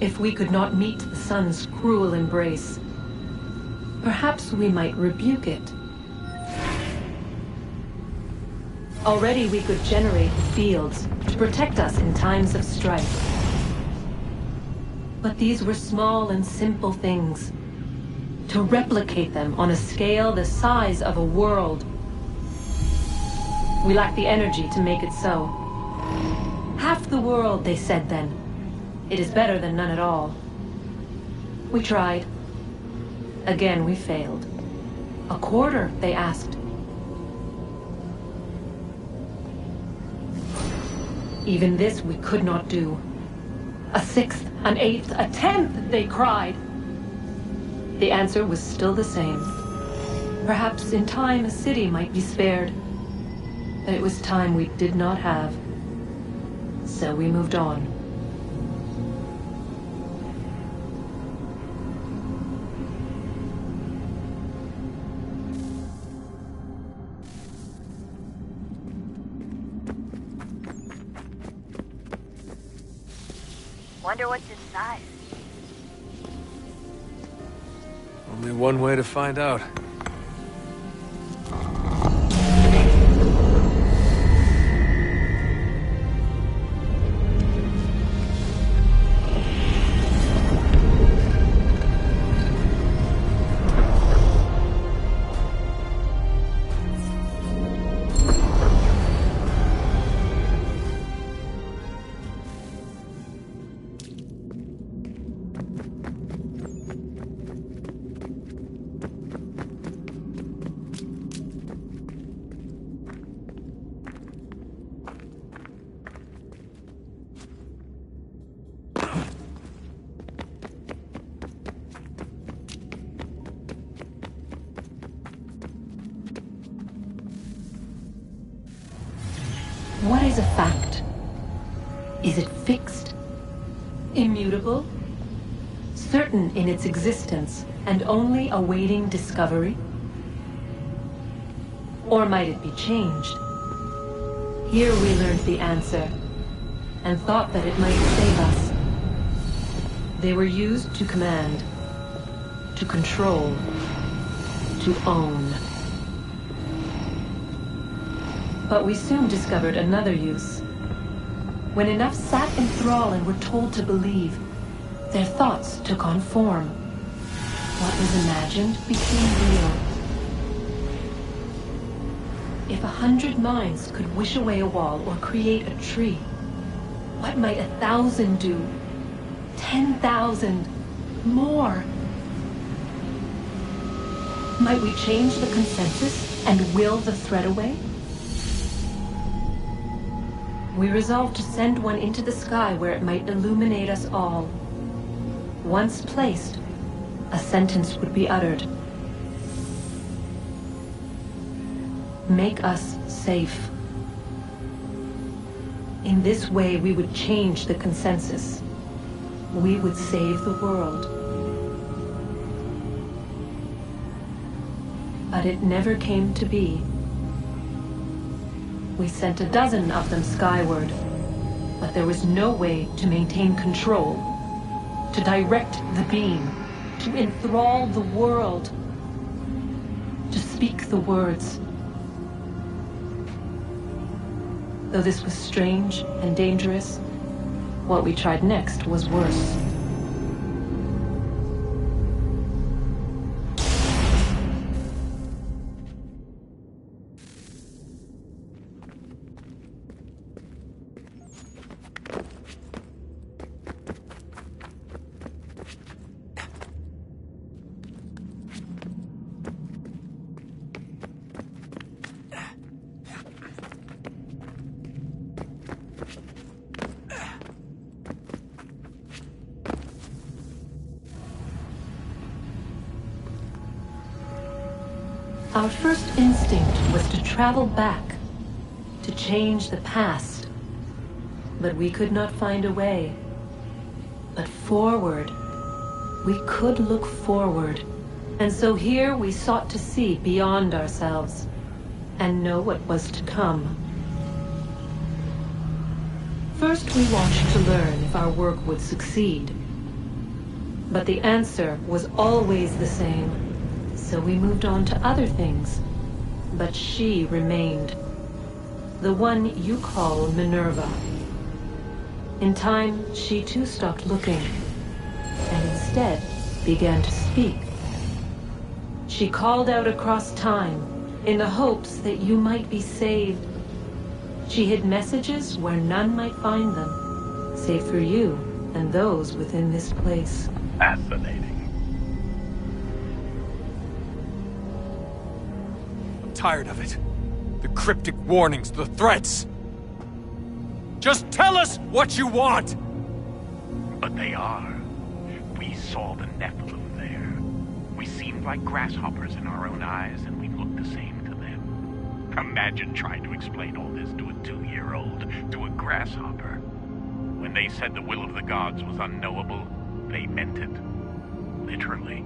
[SPEAKER 5] If we could not meet the sun's cruel embrace, perhaps we might rebuke it. Already we could generate fields to protect us in times of strife. But these were small and simple things. To replicate them on a scale the size of a world, we lack the energy to make it so. Half the world, they said then. It is better than none at all. We tried. Again, we failed. A quarter, they asked. Even this we could not do. A sixth, an eighth, a tenth, they cried. The answer was still the same. Perhaps in time a city might be spared. But it was time we did not have. So we moved on.
[SPEAKER 4] Wonder what's inside.
[SPEAKER 3] Only one way to find out.
[SPEAKER 5] What is a fact? Is it fixed? Immutable? Certain in its existence and only awaiting discovery? Or might it be changed? Here we learned the answer and thought that it might save us. They were used to command, to control, to own. But we soon discovered another use. When enough sat in thrall and were told to believe, their thoughts took on form. What was imagined became real. 100 minds could wish away a wall or create a tree, what might 1,000 do? 10,000? More? Might we change the consensus and will the threat away? We resolved to send one into the sky where it might illuminate us all. Once placed, a sentence would be uttered. Make us safe. In this way, we would change the consensus. We would save the world. But it never came to be. We sent a dozen of them skyward, but there was no way to maintain control, to direct the beam, to enthrall the world, to speak the words. Though this was strange and dangerous, what we tried next was worse. Our first instinct was to travel back, to change the past. But we could not find a way. But forward, we could look forward. And so here we sought to see beyond ourselves and know what was to come. First, we watched to learn if our work would succeed. But the answer was always the same. So we moved on to other things, but she remained. The one you call Minerva. In time, she too stopped looking, and instead began to speak. She called out across time, in the hopes that you might be saved. She hid messages where none might find them, save for you and those within this place.
[SPEAKER 12] Fascinating.
[SPEAKER 3] Tired of it. The cryptic warnings, the threats. Just tell us what you want!
[SPEAKER 12] But they are. We saw the Nephilim there. We seemed like grasshoppers in our own eyes, and we looked the same to them. Imagine trying to explain all this to a 2-year-old, to a grasshopper. When they said the will of the gods was unknowable, they meant it. Literally.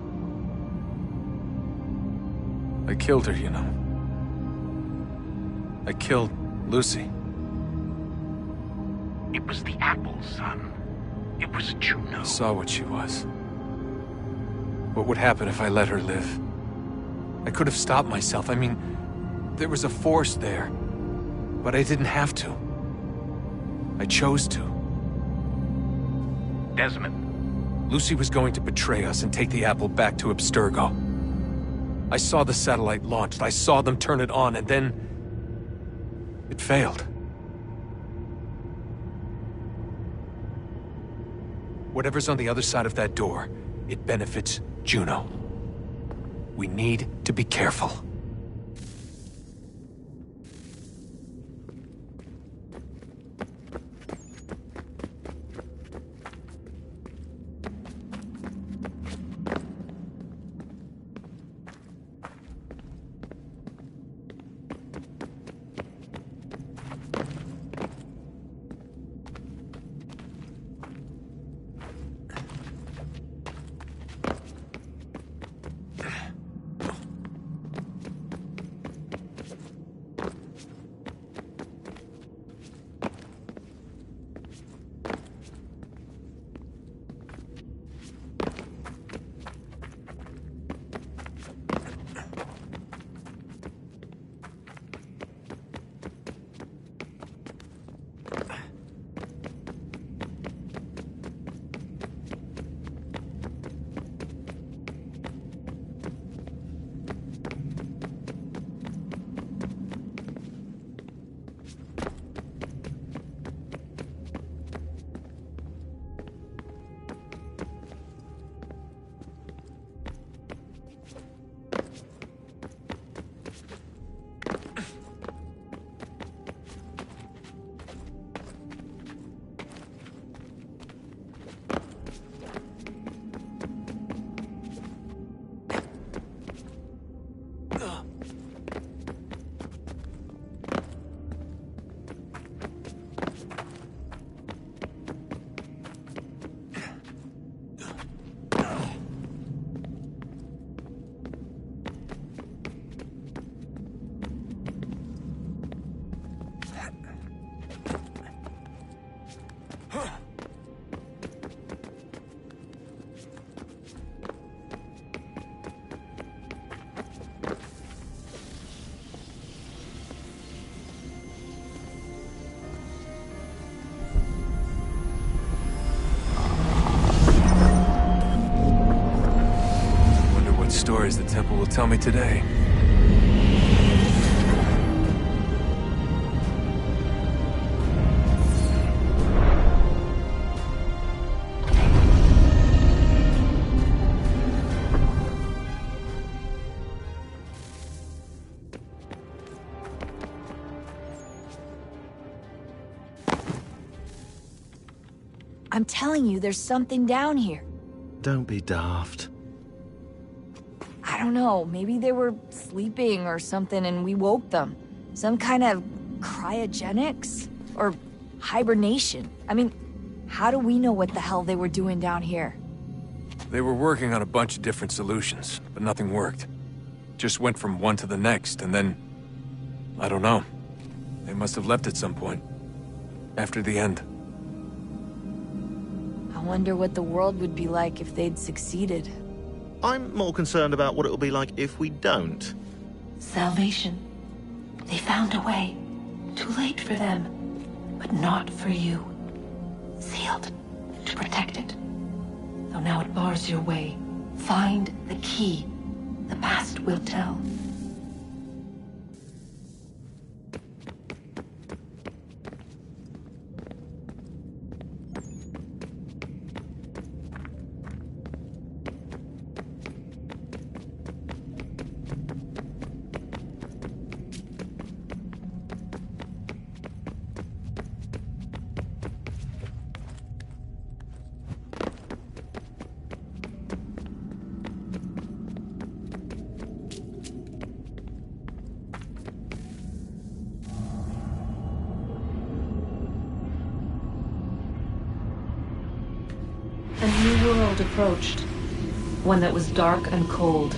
[SPEAKER 3] I killed her, you know. I killed Lucy.
[SPEAKER 12] It was the apple, son. It was Juno.
[SPEAKER 3] I saw what she was. What would happen if I let her live? I could have stopped myself. I mean, there was a force there. But I didn't have to. I chose to.
[SPEAKER 12] Desmond.
[SPEAKER 3] Lucy was going to betray us and take the apple back to Abstergo. I saw the satellite launched. I saw them turn it on, and then it failed. Whatever's on the other side of that door, it benefits Juno. We need to be careful. Stories the temple will tell me today.
[SPEAKER 13] I'm telling you, there's something down here.
[SPEAKER 8] Don't be daft.
[SPEAKER 13] I don't know, maybe they were sleeping or something and we woke them. Some kind of cryogenics? Or hibernation. I mean, how do we know what the hell they were doing down here?
[SPEAKER 3] They were working on a bunch of different solutions, but nothing worked. Just went from one to the next, and then... I don't know. They must have left at some point. After the end.
[SPEAKER 13] I wonder what the world would be like if they'd succeeded.
[SPEAKER 8] I'm more concerned about what it will be like if we don't.
[SPEAKER 5] Salvation. They found a way. Too late for them, but not for you. Sealed to protect it. Though now it bars your way. Find the key. The past will tell. A new world approached. One that was dark and cold.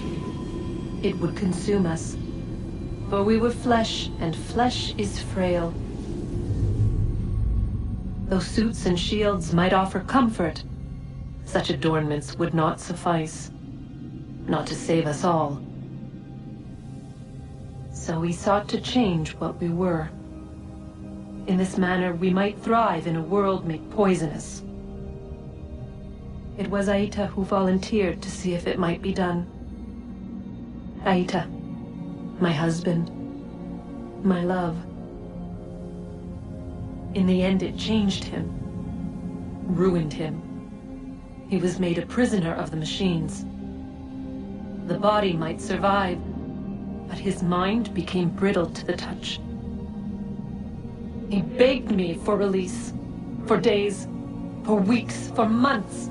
[SPEAKER 5] It would consume us. For we were flesh, and flesh is frail. Though suits and shields might offer comfort, such adornments would not suffice. Not to save us all. So we sought to change what we were. In this manner, we might thrive in a world made poisonous. It was Aita who volunteered to see if it might be done. Aita, my husband, my love. In the end, it changed him, ruined him. He was made a prisoner of the machines. The body might survive, but his mind became brittle to the touch. He begged me for release, for days, for weeks, for months.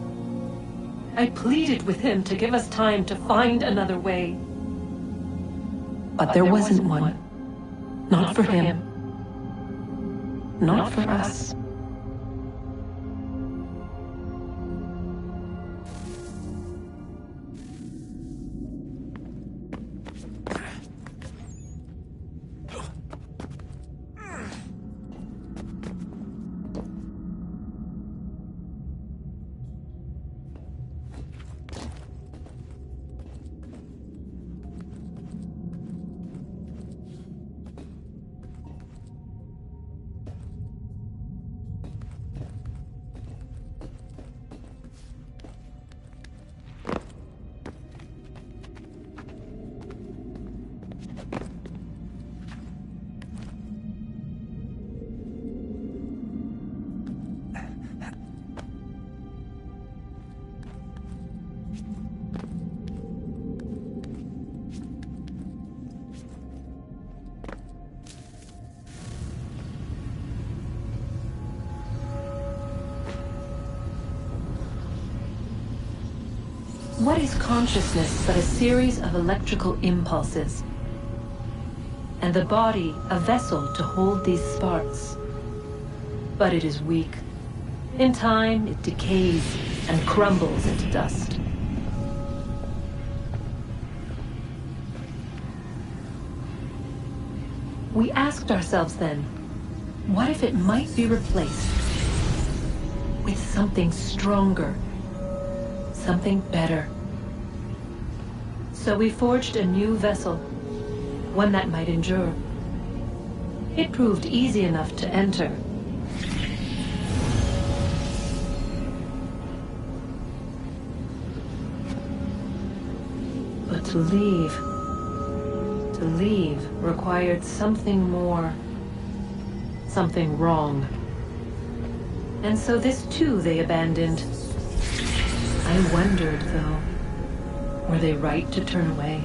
[SPEAKER 5] I pleaded with him to give us time to find another way. But there wasn't one. Not for him. Not for us. What is consciousness but a series of electrical impulses, and the body a vessel to hold these sparks. But it is weak. In time, it decays and crumbles into dust. We asked ourselves then, what if it might be replaced with something stronger, something better? So we forged a new vessel, one that might endure. It proved easy enough to enter. But to leave required something more, something wrong. And so this too they abandoned. I wondered, though, were they right to turn away?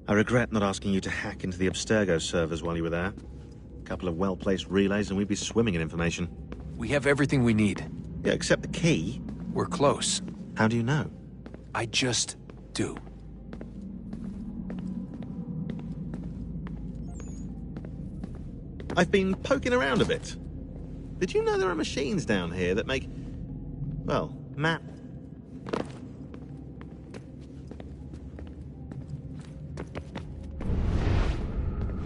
[SPEAKER 8] I regret not asking you to hack into the Abstergo servers while you were there. A couple of well-placed relays and we'd be swimming in information.
[SPEAKER 3] We have everything we need.
[SPEAKER 8] Yeah, except the key.
[SPEAKER 3] We're close.
[SPEAKER 8] How do you know?
[SPEAKER 3] I just do.
[SPEAKER 8] I've been poking around a bit. Did you know there are machines down here that make, well, map?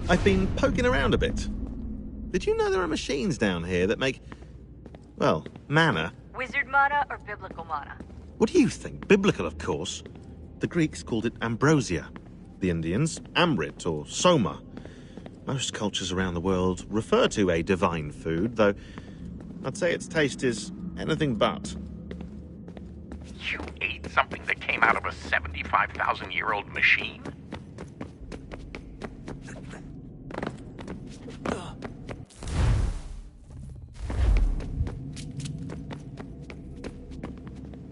[SPEAKER 8] I've been poking around a bit. Did you know there are machines down here that make, well, mana?
[SPEAKER 4] Wizard mana or biblical mana?
[SPEAKER 8] What do you think? Biblical, of course. The Greeks called it ambrosia. The Indians, amrit or soma. Most cultures around the world refer to a divine food, though I'd say its taste is anything but.
[SPEAKER 12] You ate something that came out of a 75,000-year-old machine?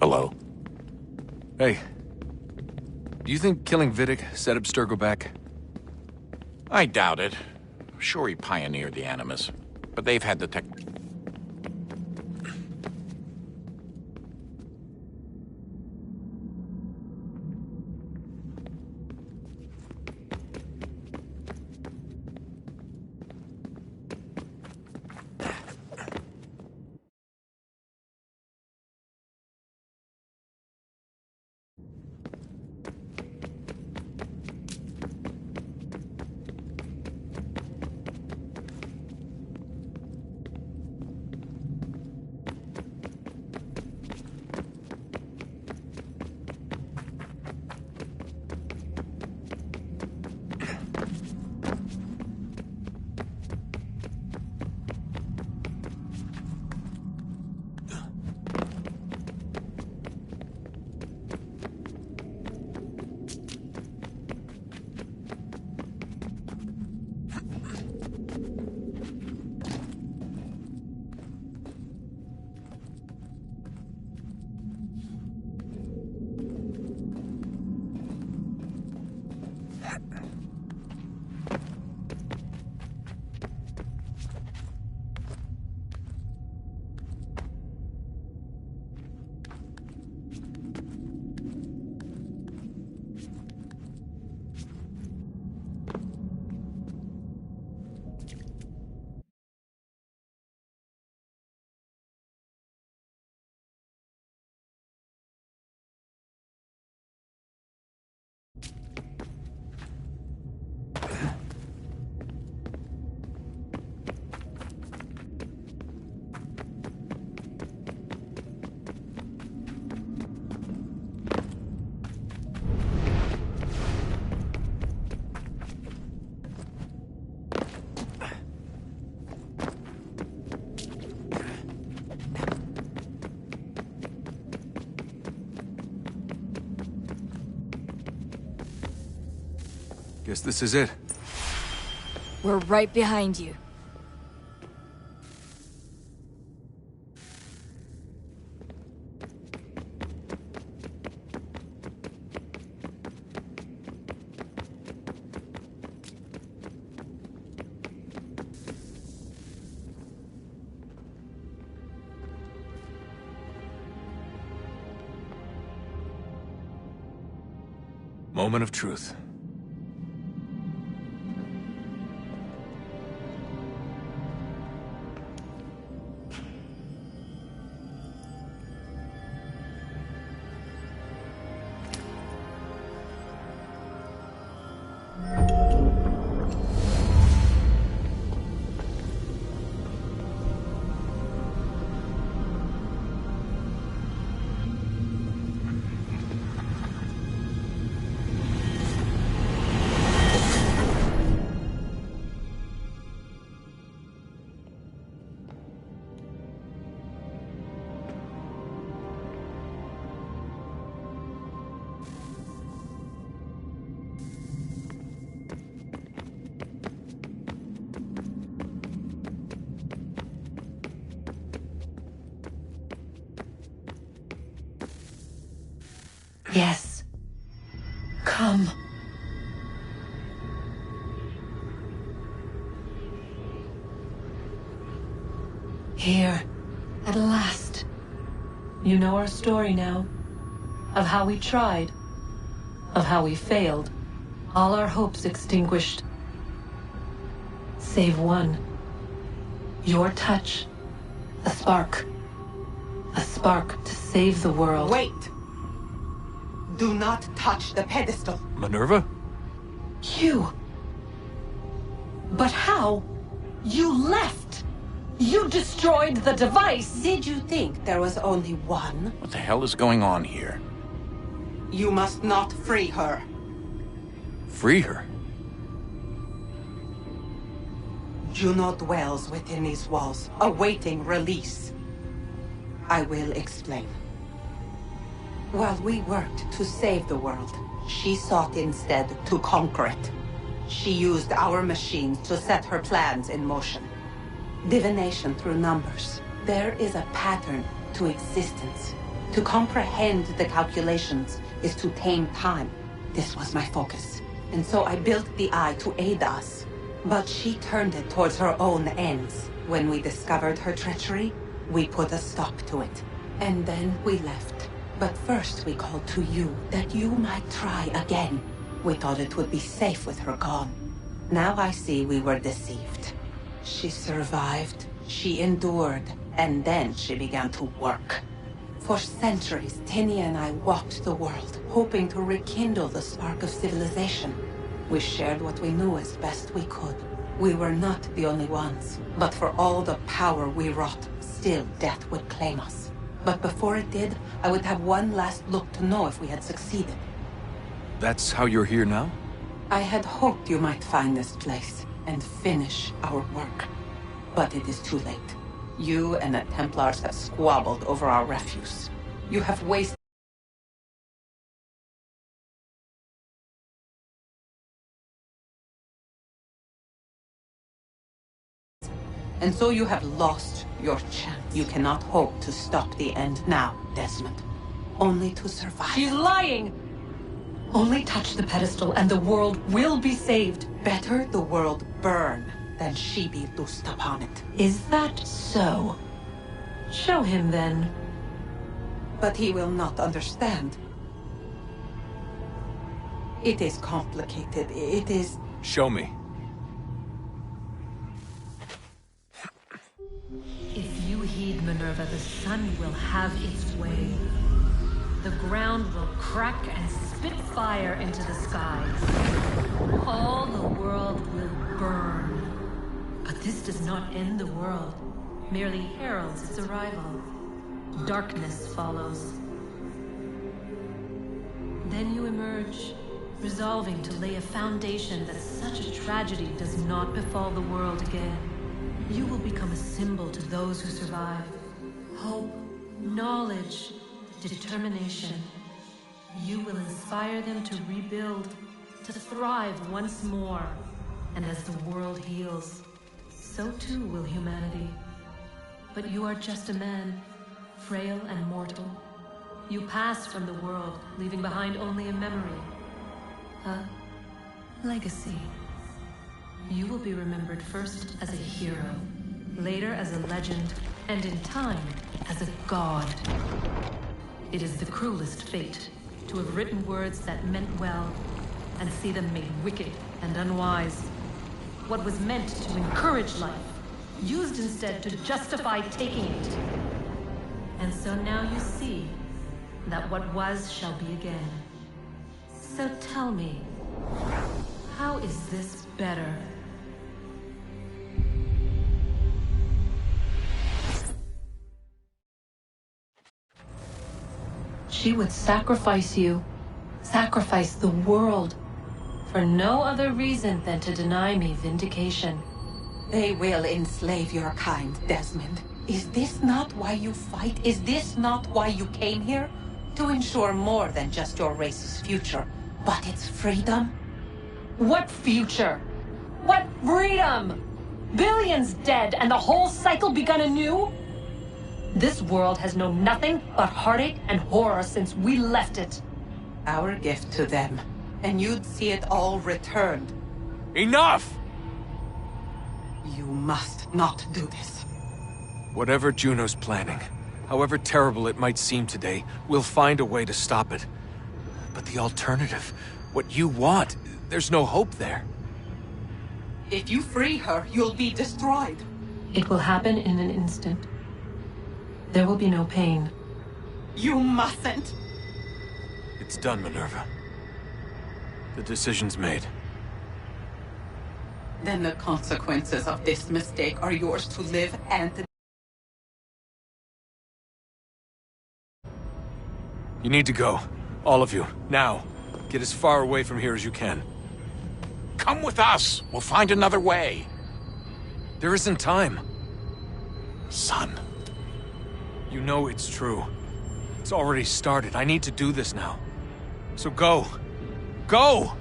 [SPEAKER 9] Hello?
[SPEAKER 3] Hey. Do you think killing Vidic set Abstergo back?
[SPEAKER 9] I doubt it. Sure, he pioneered the Animus, but they've had the tech...
[SPEAKER 3] Guess this is it.
[SPEAKER 13] We're right behind you.
[SPEAKER 3] Moment of truth.
[SPEAKER 5] Yes. Come. Here, at last. You know our story now. Of how we tried. Of how we failed. All our hopes extinguished. Save one. Your touch. A spark. A spark to save the world.
[SPEAKER 11] Wait! Do not touch the pedestal.
[SPEAKER 3] Minerva?
[SPEAKER 5] You. But how? You left. You destroyed the device.
[SPEAKER 11] Did you think there was only one?
[SPEAKER 9] What the hell is going on here?
[SPEAKER 11] You must not free her.
[SPEAKER 3] Free her?
[SPEAKER 11] Juno dwells within these walls, awaiting release. I will explain. While we worked to save the world, she sought instead to conquer it. She used our machines to set her plans in motion. Divination through numbers. There is a pattern to existence. To comprehend the calculations is to tame time. This was my focus. And so I built the eye to aid us. But she turned it towards her own ends. When we discovered her treachery, we put a stop to it. And then we left. But first we called to you, that you might try again. We thought it would be safe with her gone. Now I see we were deceived. She survived, she endured, and then she began to work. For centuries, Tinia and I walked the world, hoping to rekindle the spark of civilization. We shared what we knew as best we could. We were not the only ones, but for all the power we wrought, still death would claim us. But before it did, I would have one last look to know if we had succeeded.
[SPEAKER 3] That's how you're here now?
[SPEAKER 11] I had hoped you might find this place and finish our work. But it is too late. You and the Templars have squabbled over our refuse. You have wasted... And so you have lost your chance. You cannot hope to stop the end now, Desmond. Only to survive.
[SPEAKER 5] She's lying! Only touch the pedestal and the world will be saved.
[SPEAKER 11] Better the world burn than she be loosed upon it.
[SPEAKER 5] Is that so? Show him then.
[SPEAKER 11] But he will not understand. It is complicated. It is...
[SPEAKER 3] Show me.
[SPEAKER 5] If you heed Minerva, the sun will have its way. The ground will crack and spit fire into the skies. All the world will burn. But this does not end the world, merely heralds its arrival. Darkness follows. Then you emerge, resolving to lay a foundation that such a tragedy does not befall the world again. You will become a symbol to those who survive. Hope, knowledge, determination. You will inspire them to rebuild, to to thrive once more. And as the world heals, so too will humanity. But you are just a man, frail and mortal. You pass from the world, leaving behind only a memory. A legacy. You will be remembered first as a hero, later as a legend, and in time, as a god. It is the cruelest fate to have written words that meant well, and see them made wicked and unwise. What was meant to encourage life, used instead to justify taking it. And so now you see that what was shall be again. So tell me, how is this better? She would sacrifice you, sacrifice the world, for no other reason than to deny me vindication.
[SPEAKER 11] They will enslave your kind, Desmond. Is this not why you fight? Is this not why you came here? To ensure more than just your race's future, but its freedom?
[SPEAKER 5] What future? What freedom? Billions dead and the whole cycle begun anew? This world has known nothing but heartache and horror since we left it.
[SPEAKER 11] Our gift to them, and you'd see it all returned.
[SPEAKER 3] Enough!
[SPEAKER 11] You must not do this.
[SPEAKER 3] Whatever Juno's planning, however terrible it might seem today, we'll find a way to stop it. But the alternative, what you want, there's no hope there.
[SPEAKER 11] If you free her, you'll be destroyed.
[SPEAKER 5] It will happen in an instant. There will be no pain.
[SPEAKER 11] You mustn't!
[SPEAKER 3] It's done, Minerva. The decision's made.
[SPEAKER 11] Then the consequences of this mistake are yours to live and to...
[SPEAKER 3] You need to go. All of you. Now. Get as far away from here as you can.
[SPEAKER 9] Come with us. We'll find another way.
[SPEAKER 3] There isn't time.
[SPEAKER 9] Son.
[SPEAKER 3] You know it's true. It's already started. I need to do this now. So go. Go!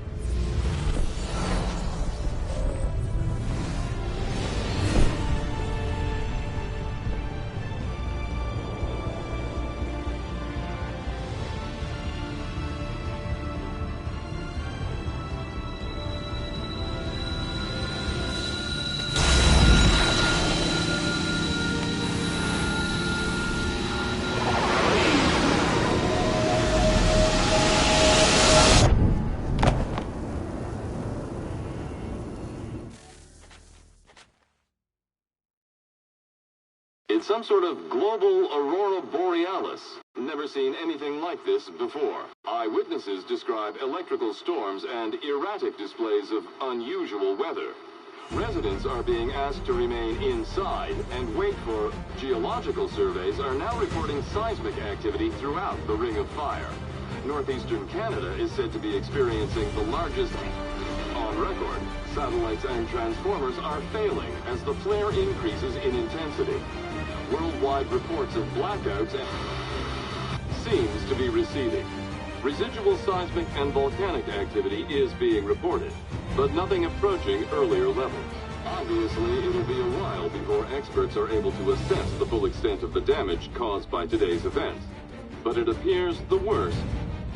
[SPEAKER 2] It's some sort of global aurora borealis. Never seen anything like this before. Eyewitnesses describe electrical storms and erratic displays of unusual weather. Residents are being asked to remain inside and wait for geological surveys are now reporting seismic activity throughout the Ring of Fire. Northeastern Canada is said to be experiencing the largest on record. Satellites and transformers are failing as the flare increases in intensity. Worldwide reports of blackouts seems to be receding. Residual seismic and volcanic activity is being reported, but nothing approaching earlier levels. Obviously, it'll be a while before experts are able to assess the full extent of the damage caused by today's events. But it appears the worst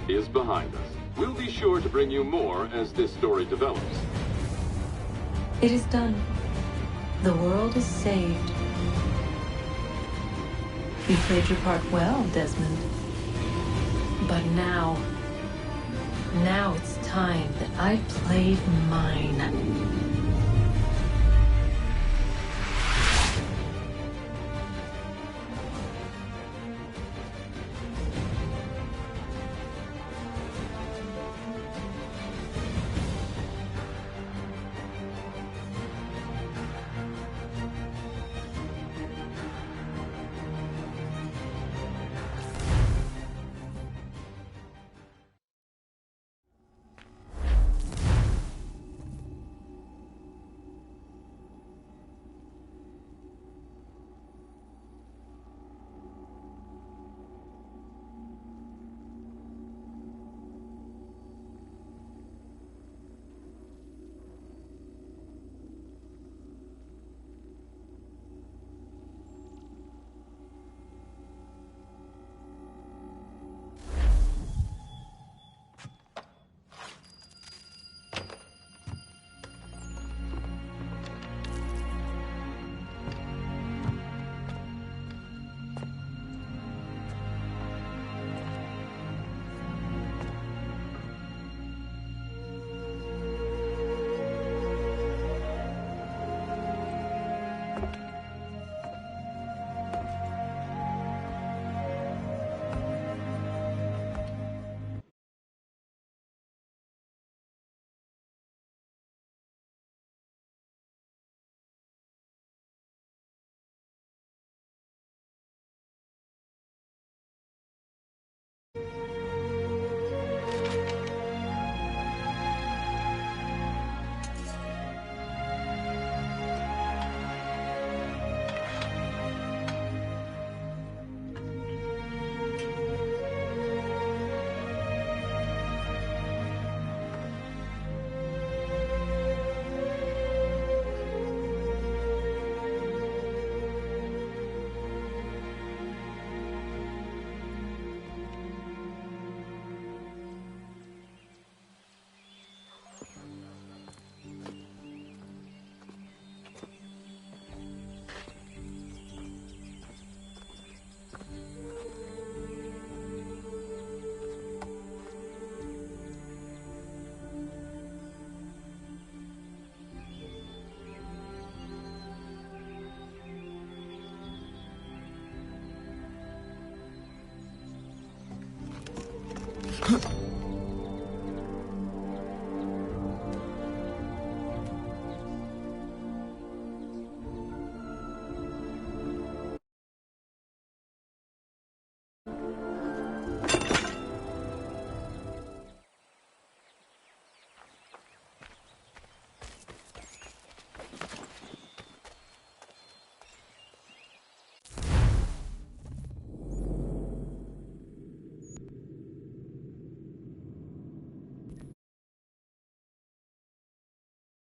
[SPEAKER 2] is behind us. We'll be sure to bring you more as this story develops.
[SPEAKER 5] It is done. The world is saved. You played your part well, Desmond. But now it's time that I played mine.